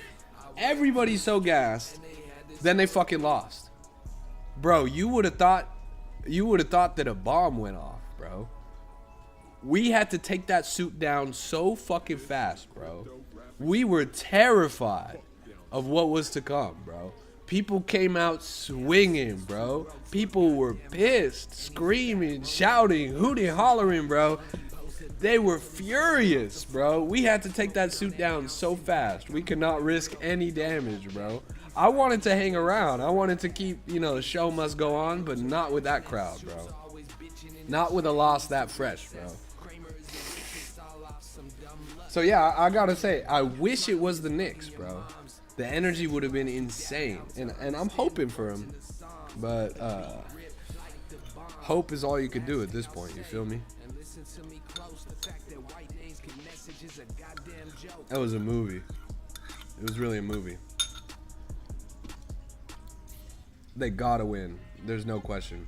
everybody's so gassed. Then they fucking lost. Bro, you would have thought that a bomb went off, bro. We had to take that suit down so fucking fast, bro. We were terrified of what was to come, bro. People came out swinging, bro. People were pissed, screaming, shouting, hooting, hollering, bro. They were furious, bro. We had to take that suit down so fast. We could not risk any damage, bro. I wanted to hang around. I wanted to keep, you know, the show must go on, but not with that crowd, bro. Not with a loss that fresh, bro. So yeah, I gotta say, I wish it was the Knicks, bro. The energy would have been insane, and I'm hoping for him, but hope is all you could do at this point. You feel me? That was a movie. It was really a movie. They gotta win. There's no question.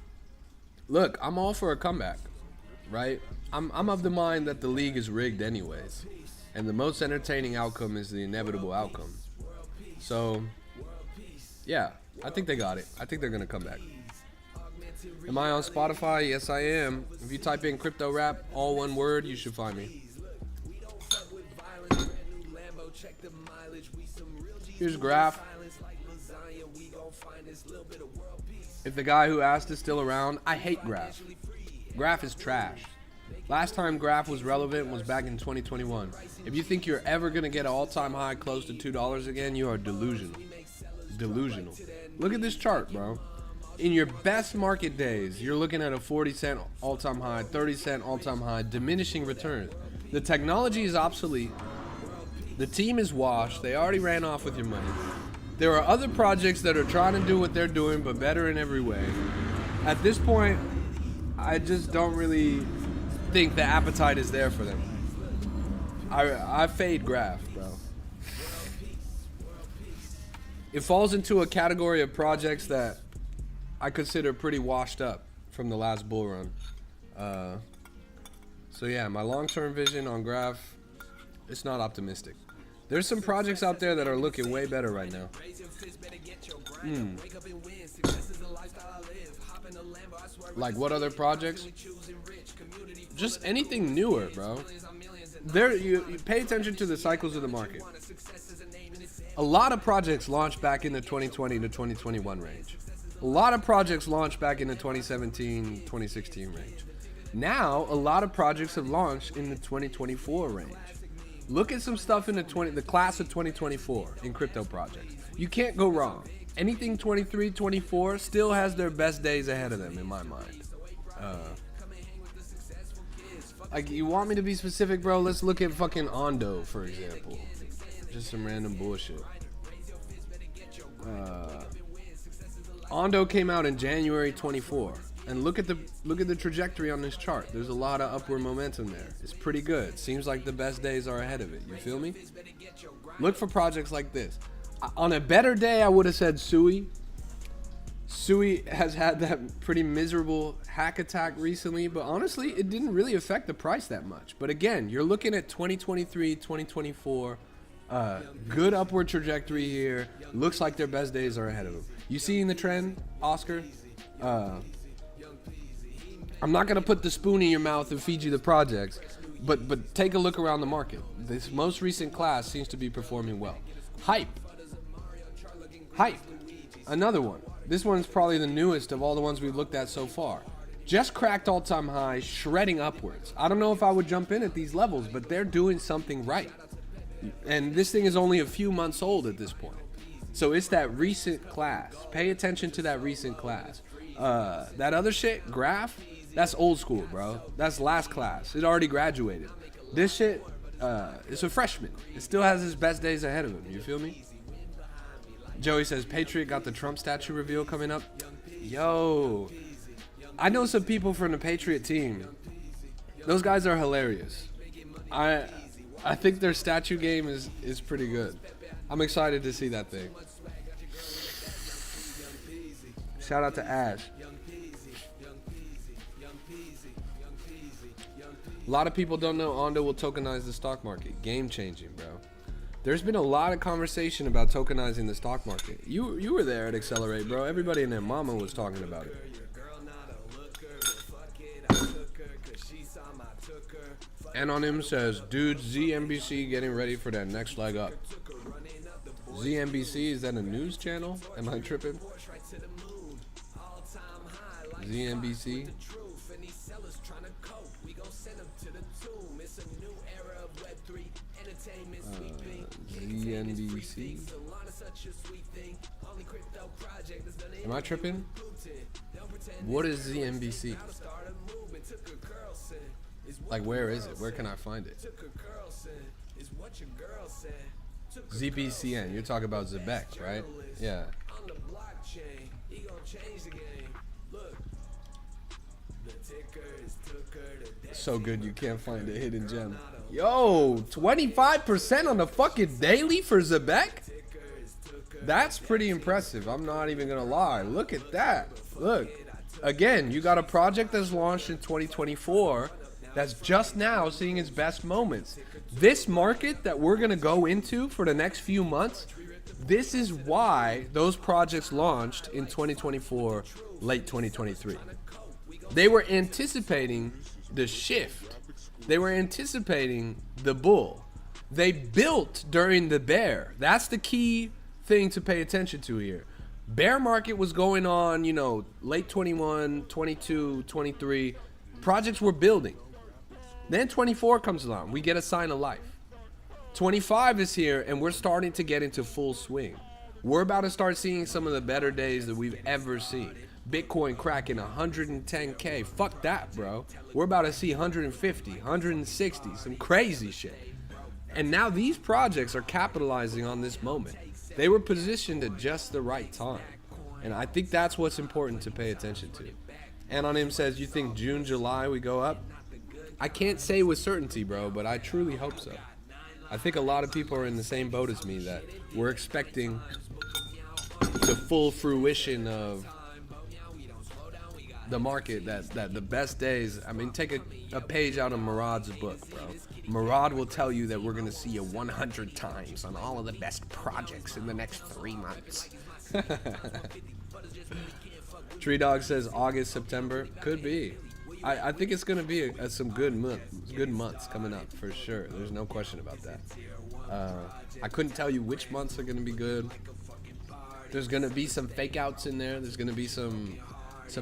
Look, I'm all for a comeback, right? I'm of the mind that the league is rigged anyways, and the most entertaining outcome is the inevitable outcome. So, yeah, I think they got it. I think they're gonna come back. Am I on Spotify? Yes, I am. If you type in crypto rap, all one word, you should find me. Here's Graph. If the guy who asked is still around, I hate Graph. Graph is trash. Last time Graph was relevant was back in 2021. If you think you're ever going to get an all-time high close to $2 again, you are delusional. Delusional. Look at this chart, bro. In your best market days, you're looking at a 40-cent all-time high, 30-cent all-time high, diminishing returns. The technology is obsolete. The team is washed. They already ran off with your money. There are other projects that are trying to do what they're doing, but better in every way. At this point, I just don't really think the appetite is there for them. I fade Graph, bro. It falls into a category of projects that I consider pretty washed up from the last bull run. So yeah, my long-term vision on Graph, it's not optimistic. There's some projects out there that are looking way better right now. Like what other projects? Just anything newer, bro. You pay attention to the cycles of the market. A lot of projects launched back in the 2020 to 2021 range. A lot of projects launched back in the 2017, 2016 range. Now, a lot of projects have launched in the 2024 range. Look at some stuff in the class of 2024 in crypto projects. You can't go wrong. Anything 23, 24 still has their best days ahead of them in my mind. Like, you want me to be specific, bro? Let's look at fucking Ondo, for example. Just some random bullshit. Ondo came out in January 24. And look at the trajectory on this chart. There's a lot of upward momentum there. It's pretty good. Seems like the best days are ahead of it. You feel me? Look for projects like this. On a better day, I would have said Sui. Sui has had that pretty miserable hack attack recently, but honestly, it didn't really affect the price that much. But again, you're looking at 2023, 2024. Good upward trajectory here. Looks like their best days are ahead of them. You seeing the trend, Oscar? I'm not gonna put the spoon in your mouth and feed you the projects, but take a look around the market. This most recent class seems to be performing well. Hype, another one. This one's probably the newest of all the ones we've looked at so far. just cracked all-time high, shredding upwards. I don't know if I would jump in at these levels, but they're doing something right. And this thing is only a few months old at this point. So it's that recent class. Pay attention to that recent class. That other shit, Graph, that's old school, bro. That's last class. It already graduated. This shit, it's a freshman. It still has his best days ahead of him. You feel me? Joey says, Patriot got the Trump statue reveal coming up. Yo, I know some people from the Patriot team. Those guys are hilarious. I think their statue game is pretty good. I'm excited to see that thing. Shout out to Ash. A lot of people don't know Ondo will tokenize the stock market. Game changing, bro. There's been a lot of conversation about tokenizing the stock market. You were there at Accelerate, bro. Everybody and their mama was talking about it. Anonym says, dude, ZNBC getting ready for that next leg up. ZNBC, is that a news channel? Am I tripping? ZNBC? ZNBC? Am I tripping? What is ZNBC? Like, where is it? Where can I find it? ZBCN. You're talking about Zebek, right? Yeah. So good you can't find a hidden gem. Yo, 25% on the fucking daily for Zebek? That's pretty impressive. I'm not even gonna lie. Look at that. Look. Again, you got a project that's launched in 2024 that's just now seeing its best moments. This market that we're gonna go into for the next few months, this is why those projects launched in 2024, late 2023. They were anticipating the shift. They were anticipating the bull. They built during the bear. That's the key thing to pay attention to here. Bear market was going on, you know, late 21, 22, 23. Projects were building. Then 24 comes along. We get a sign of life. 25 is here, and we're starting to get into full swing. We're about to start seeing some of the better days that we've ever seen. Bitcoin cracking 110K. Fuck that, bro. We're about to see 150, 160, some crazy shit. And now these projects are capitalizing on this moment. They were positioned at just the right time. And I think that's what's important to pay attention to. Anonym says, you think June, July we go up? I can't say with certainty, bro, but I truly hope so. I think a lot of people are in the same boat as me, that we're expecting the full fruition of the market, that the best days. I mean, take a page out of Murad's book, bro. Murad will tell you that we're going to see you 100 times on all of the best projects in the next 3 months. Tree Dog says August, September. Could be. I think it's going to be some good months coming up for sure. There's no question about that. I couldn't tell you which months are going to be good. There's going to be some fake outs in there. There's going to be some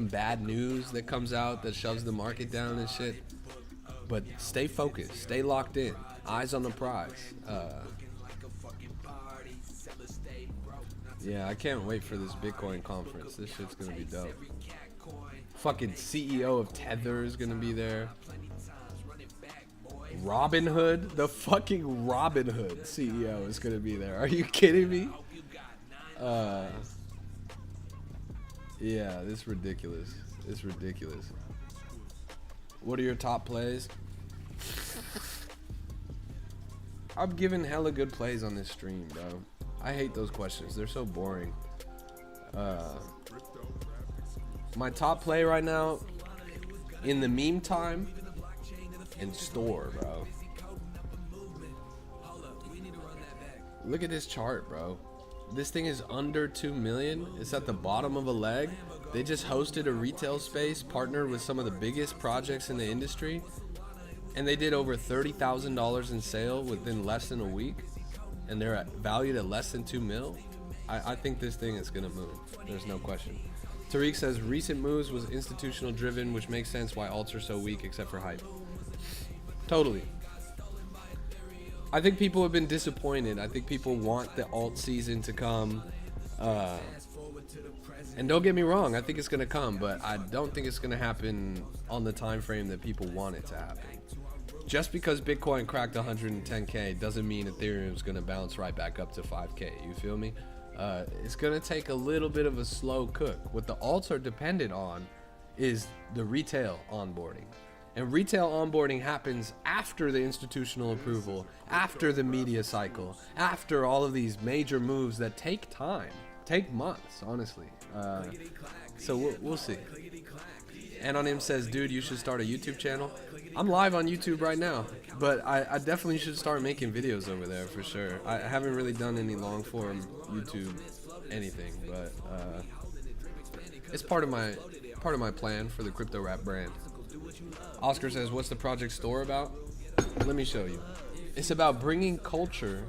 bad news that comes out that shoves the market down and shit. But stay focused. Stay locked in. Eyes on the prize. Yeah, I can't wait for this Bitcoin conference. This shit's going to be dope. Fucking CEO of Tether is going to be there. Robinhood, the fucking Robinhood CEO is going to be there. Are you kidding me? Yeah, this is ridiculous. It's ridiculous. What are your top plays? I'm giving hella good plays on this stream, bro. I hate those questions. They're so boring. My top play right now, in the meme time, and store, bro. Look at this chart, bro. This thing is under 2 million. It's at the bottom of a leg. They just hosted a retail space, partnered with some of the biggest projects in the industry, and they did over $30,000 in sale within less than a week, and they're valued at less than 2 mil. I think this thing is gonna move. There's no question. Tariq says recent moves was institutional driven, which makes sense why alts are so weak except for hype. Totally. I think people have been disappointed. I think people want the alt season to come. And don't get me wrong, I think it's going to come, but I don't think it's going to happen on the time frame that people want it to happen. Just because Bitcoin cracked 110K doesn't mean Ethereum's going to bounce right back up to 5K. You feel me? It's going to take a little bit of a slow cook. What the alts are dependent on is the retail onboarding. And retail onboarding happens after the institutional approval, after the media cycle, after all of these major moves that take time, take months, honestly. So we'll see. Anonym says, dude, you should start a YouTube channel. I'm live on YouTube right now, but I definitely should start making videos over there for sure. I haven't really done any long form YouTube anything, but it's part of my plan for the Crypto Rap brand. Oscar says, what's the project store about? Let me show you. It's about bringing culture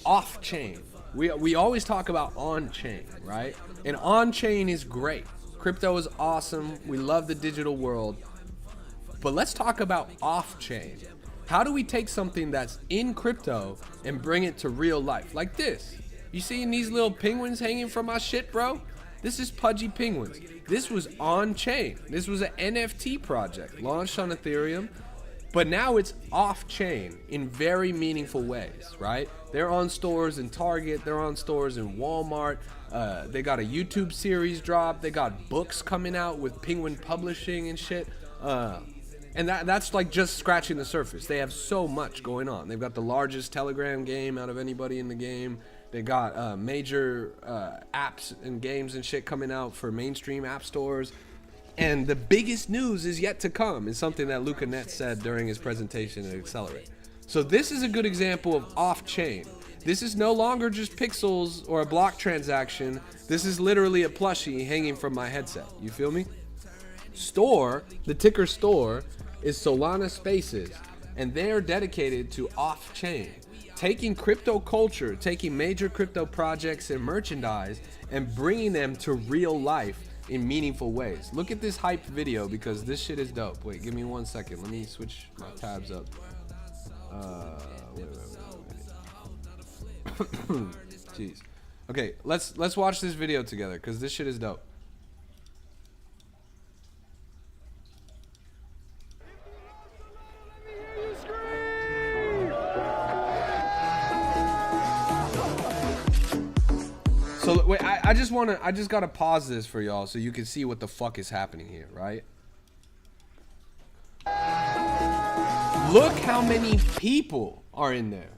off chain. We always talk about on chain, right? And on chain is great. Crypto is awesome. We love the digital world. But let's talk about off chain. How do we take something that's in crypto and bring it to real life? Like this. You seeing these little penguins hanging from my shit, bro? This is Pudgy Penguins. This was on chain. This was an NFT project launched on Ethereum, but now it's off chain in very meaningful ways, right? They're on stores in Target. They're on stores in Walmart. They got a YouTube series drop. They got books coming out with Penguin Publishing and shit. And that's like just scratching the surface. They have so much going on. They've got the largest Telegram game out of anybody in the game. They got major apps and games and shit coming out for mainstream app stores. And the biggest news is yet to come, is something that Luca Net said during his presentation at Accelerate. So this is a good example of off-chain. This is no longer just pixels or a block transaction. This is literally a plushie hanging from my headset. You feel me? Store, the ticker store, is Solana Spaces, and they're dedicated to off-chain. Taking crypto culture, taking major crypto projects and merchandise, and bringing them to real life in meaningful ways. Look at this hyped video because this shit is dope. Wait, give me 1 second. Let me switch my tabs up. Wait. Jeez. Okay, let's watch this video together because this shit is dope. So wait, I just gotta pause this for y'all so you can see what the fuck is happening here, right? Look how many people are in there.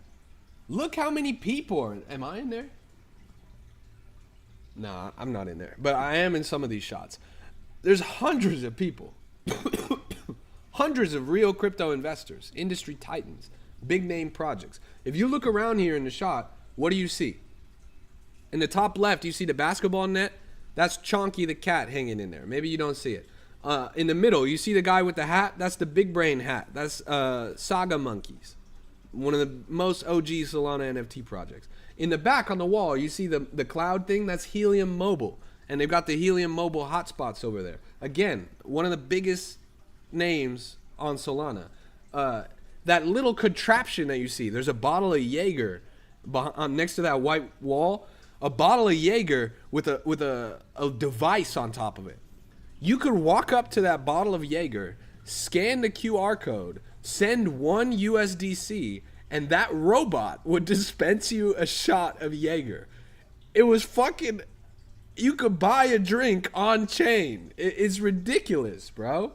Look how many people are in. Am I in there? Nah, I'm not in there. But I am in some of these shots. There's hundreds of people. Hundreds of real crypto investors, industry titans, big name projects. If you look around here in the shot, what do you see? In the top left, you see the basketball net. That's Chonky the cat hanging in there. Maybe you don't see it. In the middle, you see the guy with the hat. That's the Big Brain hat. That's Saga Monkeys, one of the most OG Solana NFT projects. In the back on the wall, you see the cloud thing. That's Helium Mobile. And they've got the Helium Mobile hotspots over there. Again, one of the biggest names on Solana. That little contraption that you see, there's a bottle of Jaeger next to that white wall. A bottle of Jaeger with a device on top of it. You could walk up to that bottle of Jaeger, scan the QR code, send 1 USDC, and that robot would dispense you a shot of Jaeger. It was fucking... You could buy a drink on chain. It's ridiculous, bro.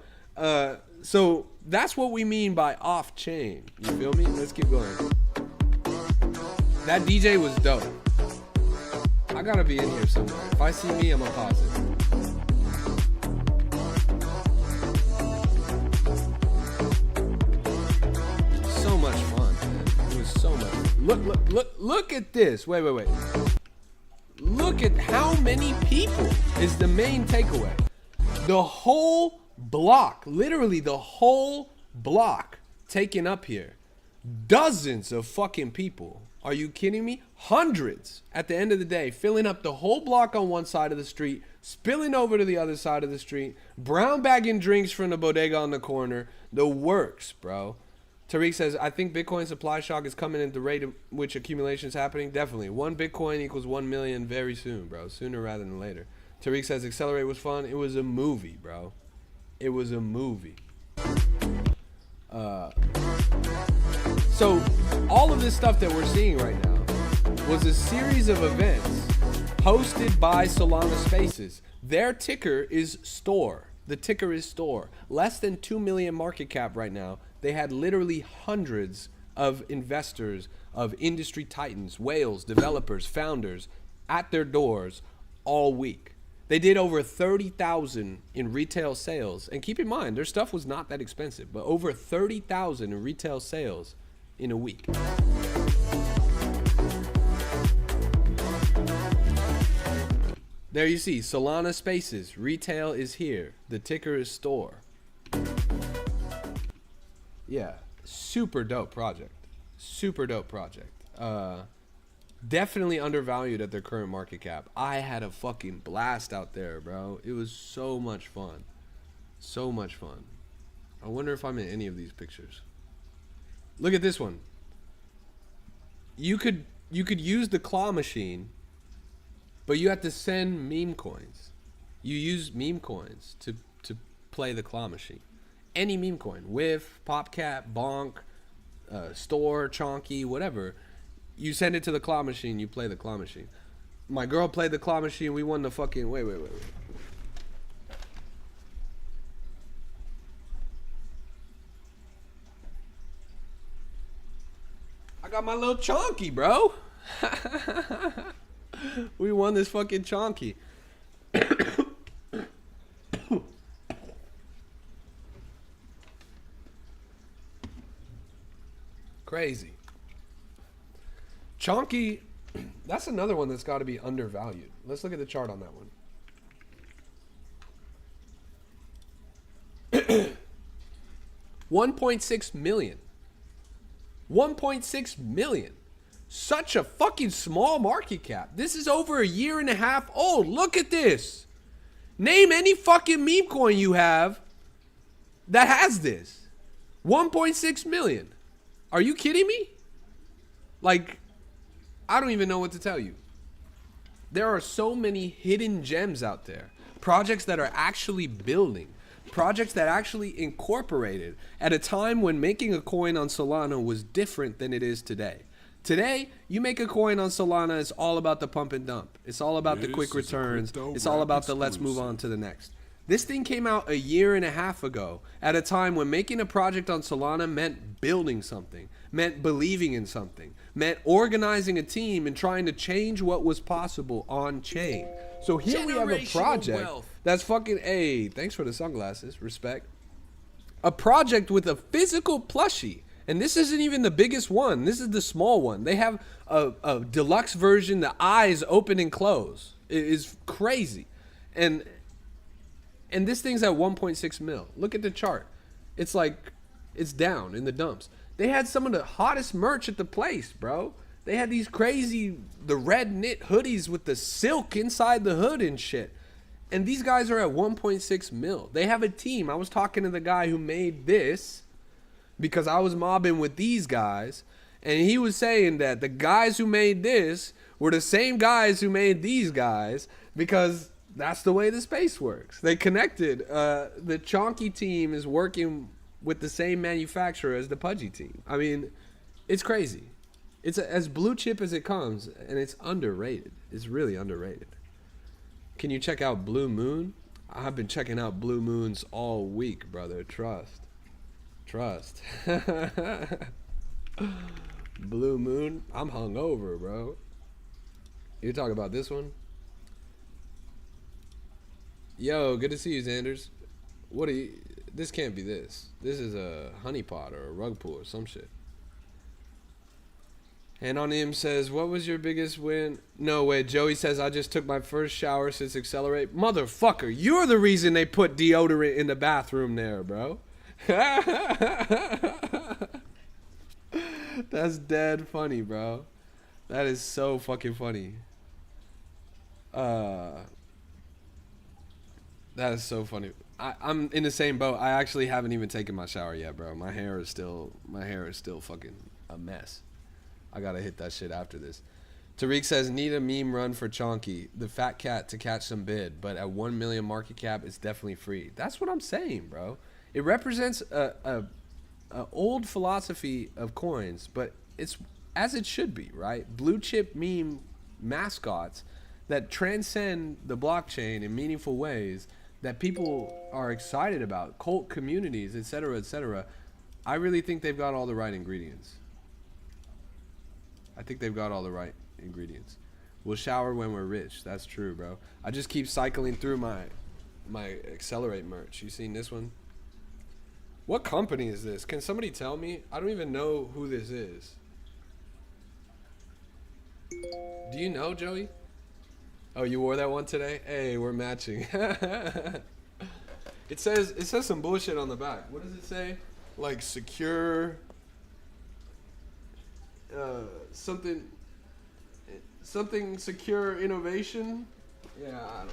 So that's what we mean by off chain. You feel me? Let's keep going. That DJ was dope. I gotta be in here somewhere. If I see me, I'm gonna pause it. So much fun, man. It was so much fun. Look at this. Wait. Look at how many people is the main takeaway. The whole block, literally the whole block taken up here. Dozens of fucking people. Are you kidding me? Hundreds at the end of the day, filling up the whole block on one side of the street, spilling over to the other side of the street, brown bagging drinks from the bodega on the corner. The works, bro. Tariq says, I think Bitcoin supply shock is coming at the rate at which accumulation is happening. Definitely. 1 Bitcoin equals 1 million very soon, bro. Sooner rather than later. Tariq says, Accelerate was fun. It was a movie, bro. It was a movie. So, all of this stuff that we're seeing right now was a series of events hosted by Solana Spaces. Their ticker is STORE. The ticker is STORE. Less than 2 million market cap right now. They had literally hundreds of investors, of industry titans, whales, developers, founders at their doors all week. They did over 30,000 in retail sales. And keep in mind, their stuff was not that expensive, but over 30,000 in retail sales in a week. There you see, Solana Spaces, retail is here. The ticker is STORE. Yeah, super dope project. Super dope project. Definitely undervalued at their current market cap. I had a fucking blast out there, bro. It was so much fun. So much fun. I wonder if I'm in any of these pictures. Look at this one. You could use the claw machine, but you have to send meme coins. You use meme coins to play the claw machine. Any meme coin, Whiff, PopCap, Bonk, Store, Chonky, whatever. You send it to the claw machine, you play the claw machine. My girl played the claw machine, we won the fucking, wait. I got my little Chonky, bro. We won this fucking Chonky. Crazy. Chonky, that's another one that's got to be undervalued. Let's look at the chart on that one. 1.6 million. 1.6 million. Such a fucking small market cap. This is over a year and a half old. Look at this. Name any fucking meme coin you have that has this. 1.6 million. Are you kidding me? Like, I don't even know what to tell you. There are so many hidden gems out there. Projects that are actually building. Projects that actually incorporated at a time when making a coin on Solana was different than it is today. Today, you make a coin on Solana, it's all about the pump and dump. It's all about the quick returns. It's all about the let's move on to the next. This thing came out a year and a half ago at a time when making a project on Solana meant building something, meant believing in something, meant organizing a team and trying to change what was possible on chain. So here we have a project that's fucking, hey, thanks for the sunglasses, respect. A project with a physical plushie. And this isn't even the biggest one. This is the small one. They have a deluxe version, the eyes open and close. It is crazy. And this thing's at 1.6 mil. Look at the chart. It's like, it's down in the dumps. They had some of the hottest merch at the place, bro. They had these crazy, the red knit hoodies with the silk inside the hood and shit. And these guys are at 1.6 mil. They have a team. I was talking to the guy who made this because I was mobbing with these guys. And he was saying that the guys who made this were the same guys who made these guys because that's the way the space works. They connected. The Chonky team is working with the same manufacturer as the Pudgy team. I mean, it's crazy. It's as blue chip as it comes, and it's underrated. It's really underrated. Can you check out Blue Moon? I've been checking out Blue Moons all week, brother. Trust. Blue Moon? I'm hungover, bro. You talk about this one? Yo, good to see you, Xanders. What are you... This can't be this. This is a honeypot or a rug pull or some shit. And on him says, what was your biggest win? No way. Joey says, I just took my first shower since Accelerate. Motherfucker, you're the reason they put deodorant in the bathroom there, bro. That's dead funny, bro. That is so fucking funny. That is so funny. I'm in the same boat. I actually haven't even taken my shower yet, bro. My hair is still fucking a mess. I gotta hit that shit after this. Tariq says, need a meme run for Chonky, the fat cat to catch some bid, but at 1 million market cap, it's definitely free. That's what I'm saying, bro. It represents a old philosophy of coins, but it's as it should be, right? Blue chip meme mascots that transcend the blockchain in meaningful ways that people are excited about, cult communities, etc., etc. I really think they've got all the right ingredients. I think they've got all the right ingredients. We'll shower when we're rich. That's true, bro. I just keep cycling through my Accelerate merch. You seen this one? What company is this? Can somebody tell me? I don't even know who this is. Do you know, Joey? Oh, you wore that one today? Hey, we're matching. It says some bullshit on the back. What does it say? Like secure something secure innovation? Yeah, I don't know.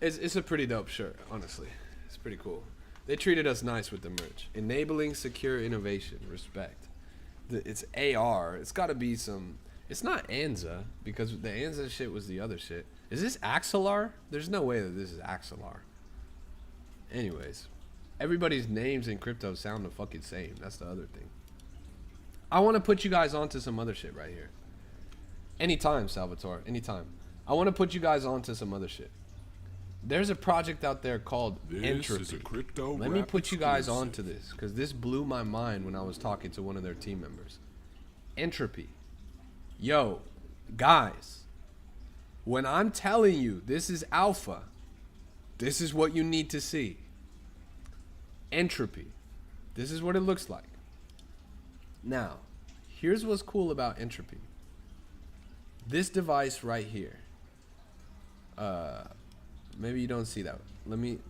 It's a pretty dope shirt, honestly. It's pretty cool. They treated us nice with the merch. Enabling secure innovation. Respect. It's AR. It's got to be some... It's not Anza, because the Anza shit was the other shit. Is this Axelar? There's no way that this is Axelar. Anyways, everybody's names in crypto sound the fucking same. That's the other thing. I want to put you guys onto some other shit right here. Anytime, Salvatore. Anytime. I want to put you guys onto some other shit. There's a project out there called Entropy. Is a crypto Let me rap put you guys exclusive. onto this, because this blew my mind when I was talking to one of their team members. Entropy. Yo, guys, when I'm telling you this is alpha, this is what you need to see. Entropy. This is what it looks like. Now, here's what's cool about Entropy. This device right here. Maybe you don't see that. Let me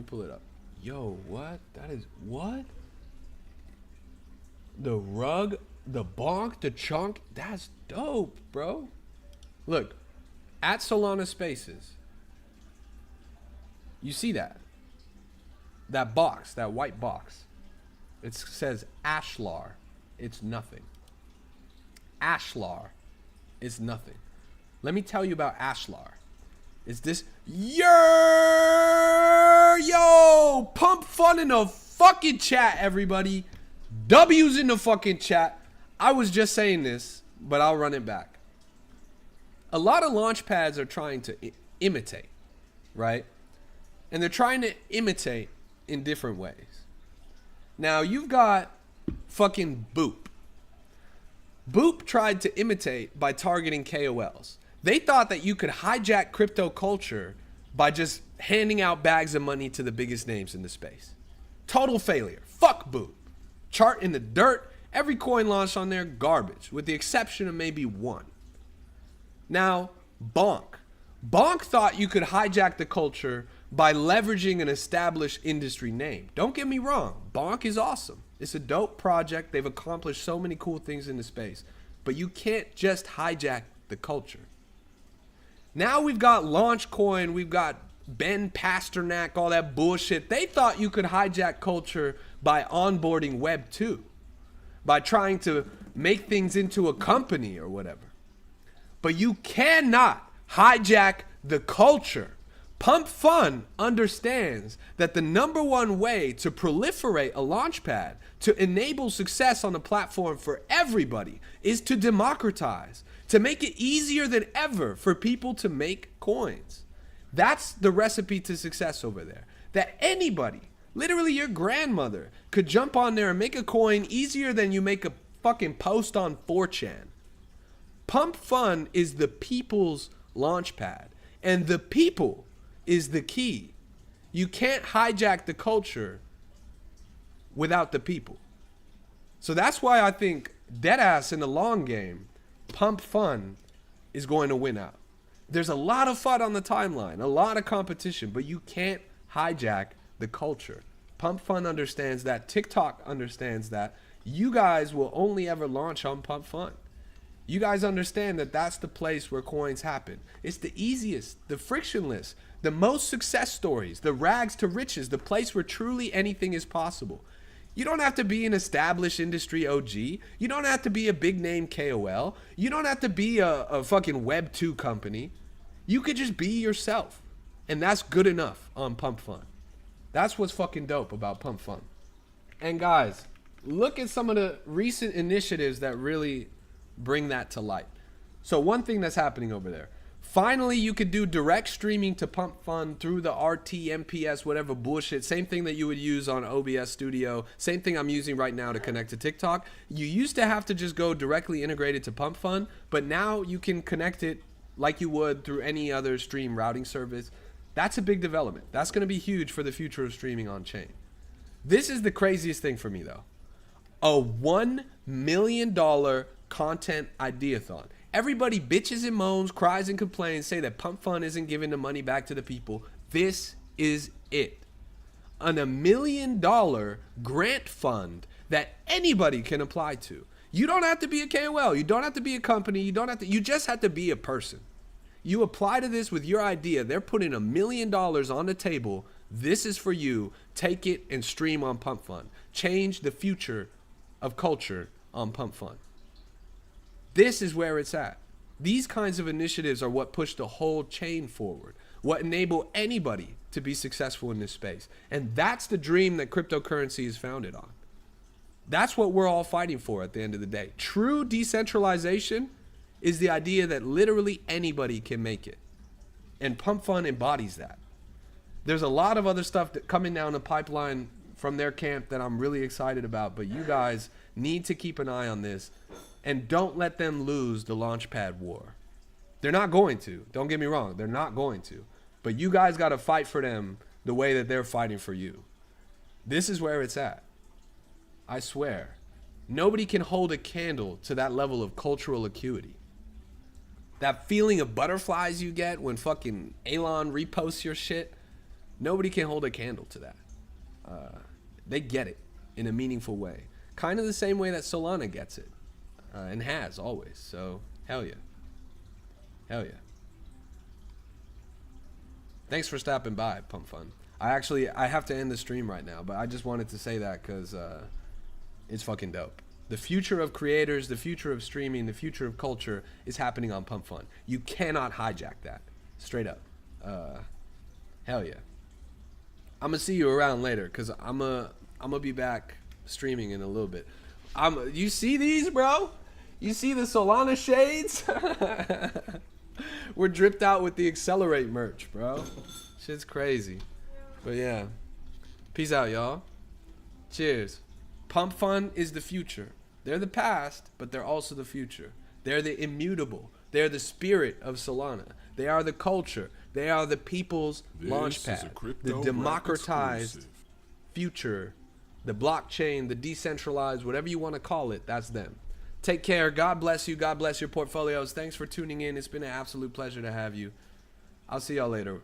pull it up. Yo, what? That is what? The rug, the bonk, the chunk. That's dope, bro. Look, at Solana Spaces. You see that? That box, that white box. It says Ashlar. It's nothing. Ashlar is nothing. Let me tell you about Ashlar. It's this. Yo, pump fun in the fucking chat, everybody. W's in the fucking chat. I was just saying this, but I'll run it back. A lot of launch pads are trying to imitate, right? And they're trying to imitate in different ways. Now, you've got fucking Boop. Boop tried to imitate by targeting KOLs. They thought that you could hijack crypto culture by just handing out bags of money to the biggest names in the space. Total failure. Fuck Boop. Chart in the dirt. Every coin launched on there, garbage, with the exception of maybe one. Now, Bonk. Bonk thought you could hijack the culture by leveraging an established industry name. Don't get me wrong. Bonk is awesome. It's a dope project. They've accomplished so many cool things in the space. But you can't just hijack the culture. Now we've got Launchcoin. We've got Ben Pasternak, all that bullshit. They thought you could hijack culture by onboarding Web 2. By trying to make things into a company or whatever. But you cannot hijack the culture. Pump Fun understands that the number one way to proliferate a launchpad, to enable success on a platform for everybody, is to democratize, to make it easier than ever for people to make coins. That's the recipe to success over there. That anybody, literally your grandmother, could jump on there and make a coin easier than you make a fucking post on 4chan. Pump Fun is the people's launchpad, and the people is the key. You can't hijack the culture without the people. So that's why I think deadass in the long game, Pump Fun is going to win out. There's a lot of fun on the timeline, a lot of competition, but you can't hijack the culture. Pump Fun understands that. TikTok understands that. You guys will only ever launch on Pump Fun. You guys understand that that's the place where coins happen. It's the easiest, the frictionless, the most success stories, the rags to riches, the place where truly anything is possible. You don't have to be an established industry OG. You don't have to be a big name KOL. You don't have to be a fucking Web 2 company. You could just be yourself. And that's good enough on Pump Fun. That's what's fucking dope about Pump Fun. And guys, look at some of the recent initiatives that really bring that to light. So one thing that's happening over there. Finally, you could do direct streaming to Pump Fun through the RT, MPS, whatever bullshit. Same thing that you would use on OBS Studio. Same thing I'm using right now to connect to TikTok. You used to have to just go directly integrated to Pump Fun, but now you can connect it like you would through any other stream routing service. That's a bid development. That's going to be huge for the future of streaming on chain. This is the craziest thing for me, though. A $1 million content ideathon. Everybody bitches and moans, cries and complains, say that Pump Fun isn't giving the money back to the people. This is it. An $1 million grant fund that anybody can apply to. You don't have to be a KOL. You don't have to be a company. You just have to be a person. You apply to this with your idea. They're putting $1 million on the table. This is for you. Take it and stream on Pump Fun. Change the future of culture on Pump Fun. This is where it's at. These kinds of initiatives are what push the whole chain forward, what enable anybody to be successful in this space. And that's the dream that cryptocurrency is founded on. That's what we're all fighting for at the end of the day. True decentralization is the idea that literally anybody can make it. And Pump Fun embodies that. There's a lot of other stuff that coming down the pipeline from their camp that I'm really excited about, but you guys need to keep an eye on this. And don't let them lose the Launchpad war. They're not going to. Don't get me wrong. They're not going to. But you guys got to fight for them the way that they're fighting for you. This is where it's at. I swear. Nobody can hold a candle to that level of cultural acuity. That feeling of butterflies you get when fucking Elon reposts your shit. Nobody can hold a candle to that. They get it in a meaningful way. Kind of the same way that Solana gets it. And has always. So, hell yeah. Hell yeah. Thanks for stopping by, Pump Fun. I have to end the stream right now, but I just wanted to say that because it's fucking dope. The future of creators, the future of streaming, the future of culture is happening on Pump Fun. You cannot hijack that. Straight up. Hell yeah. I'm going to see you around later because I'm gonna be back streaming in a little bit. You see these, bro? You see the Solana shades? We're dripped out with the Accelerate merch, bro. Shit's crazy. But yeah. Peace out, y'all. Cheers. Pump Fun is the future. They're the past, but they're also the future. They're the immutable. They're the spirit of Solana. They are the culture. They are the people's launchpad. The democratized future. The blockchain, the decentralized, whatever you want to call it, that's them. Take care. God bless you. God bless your portfolios. Thanks for tuning in. It's been an absolute pleasure to have you. I'll see y'all later.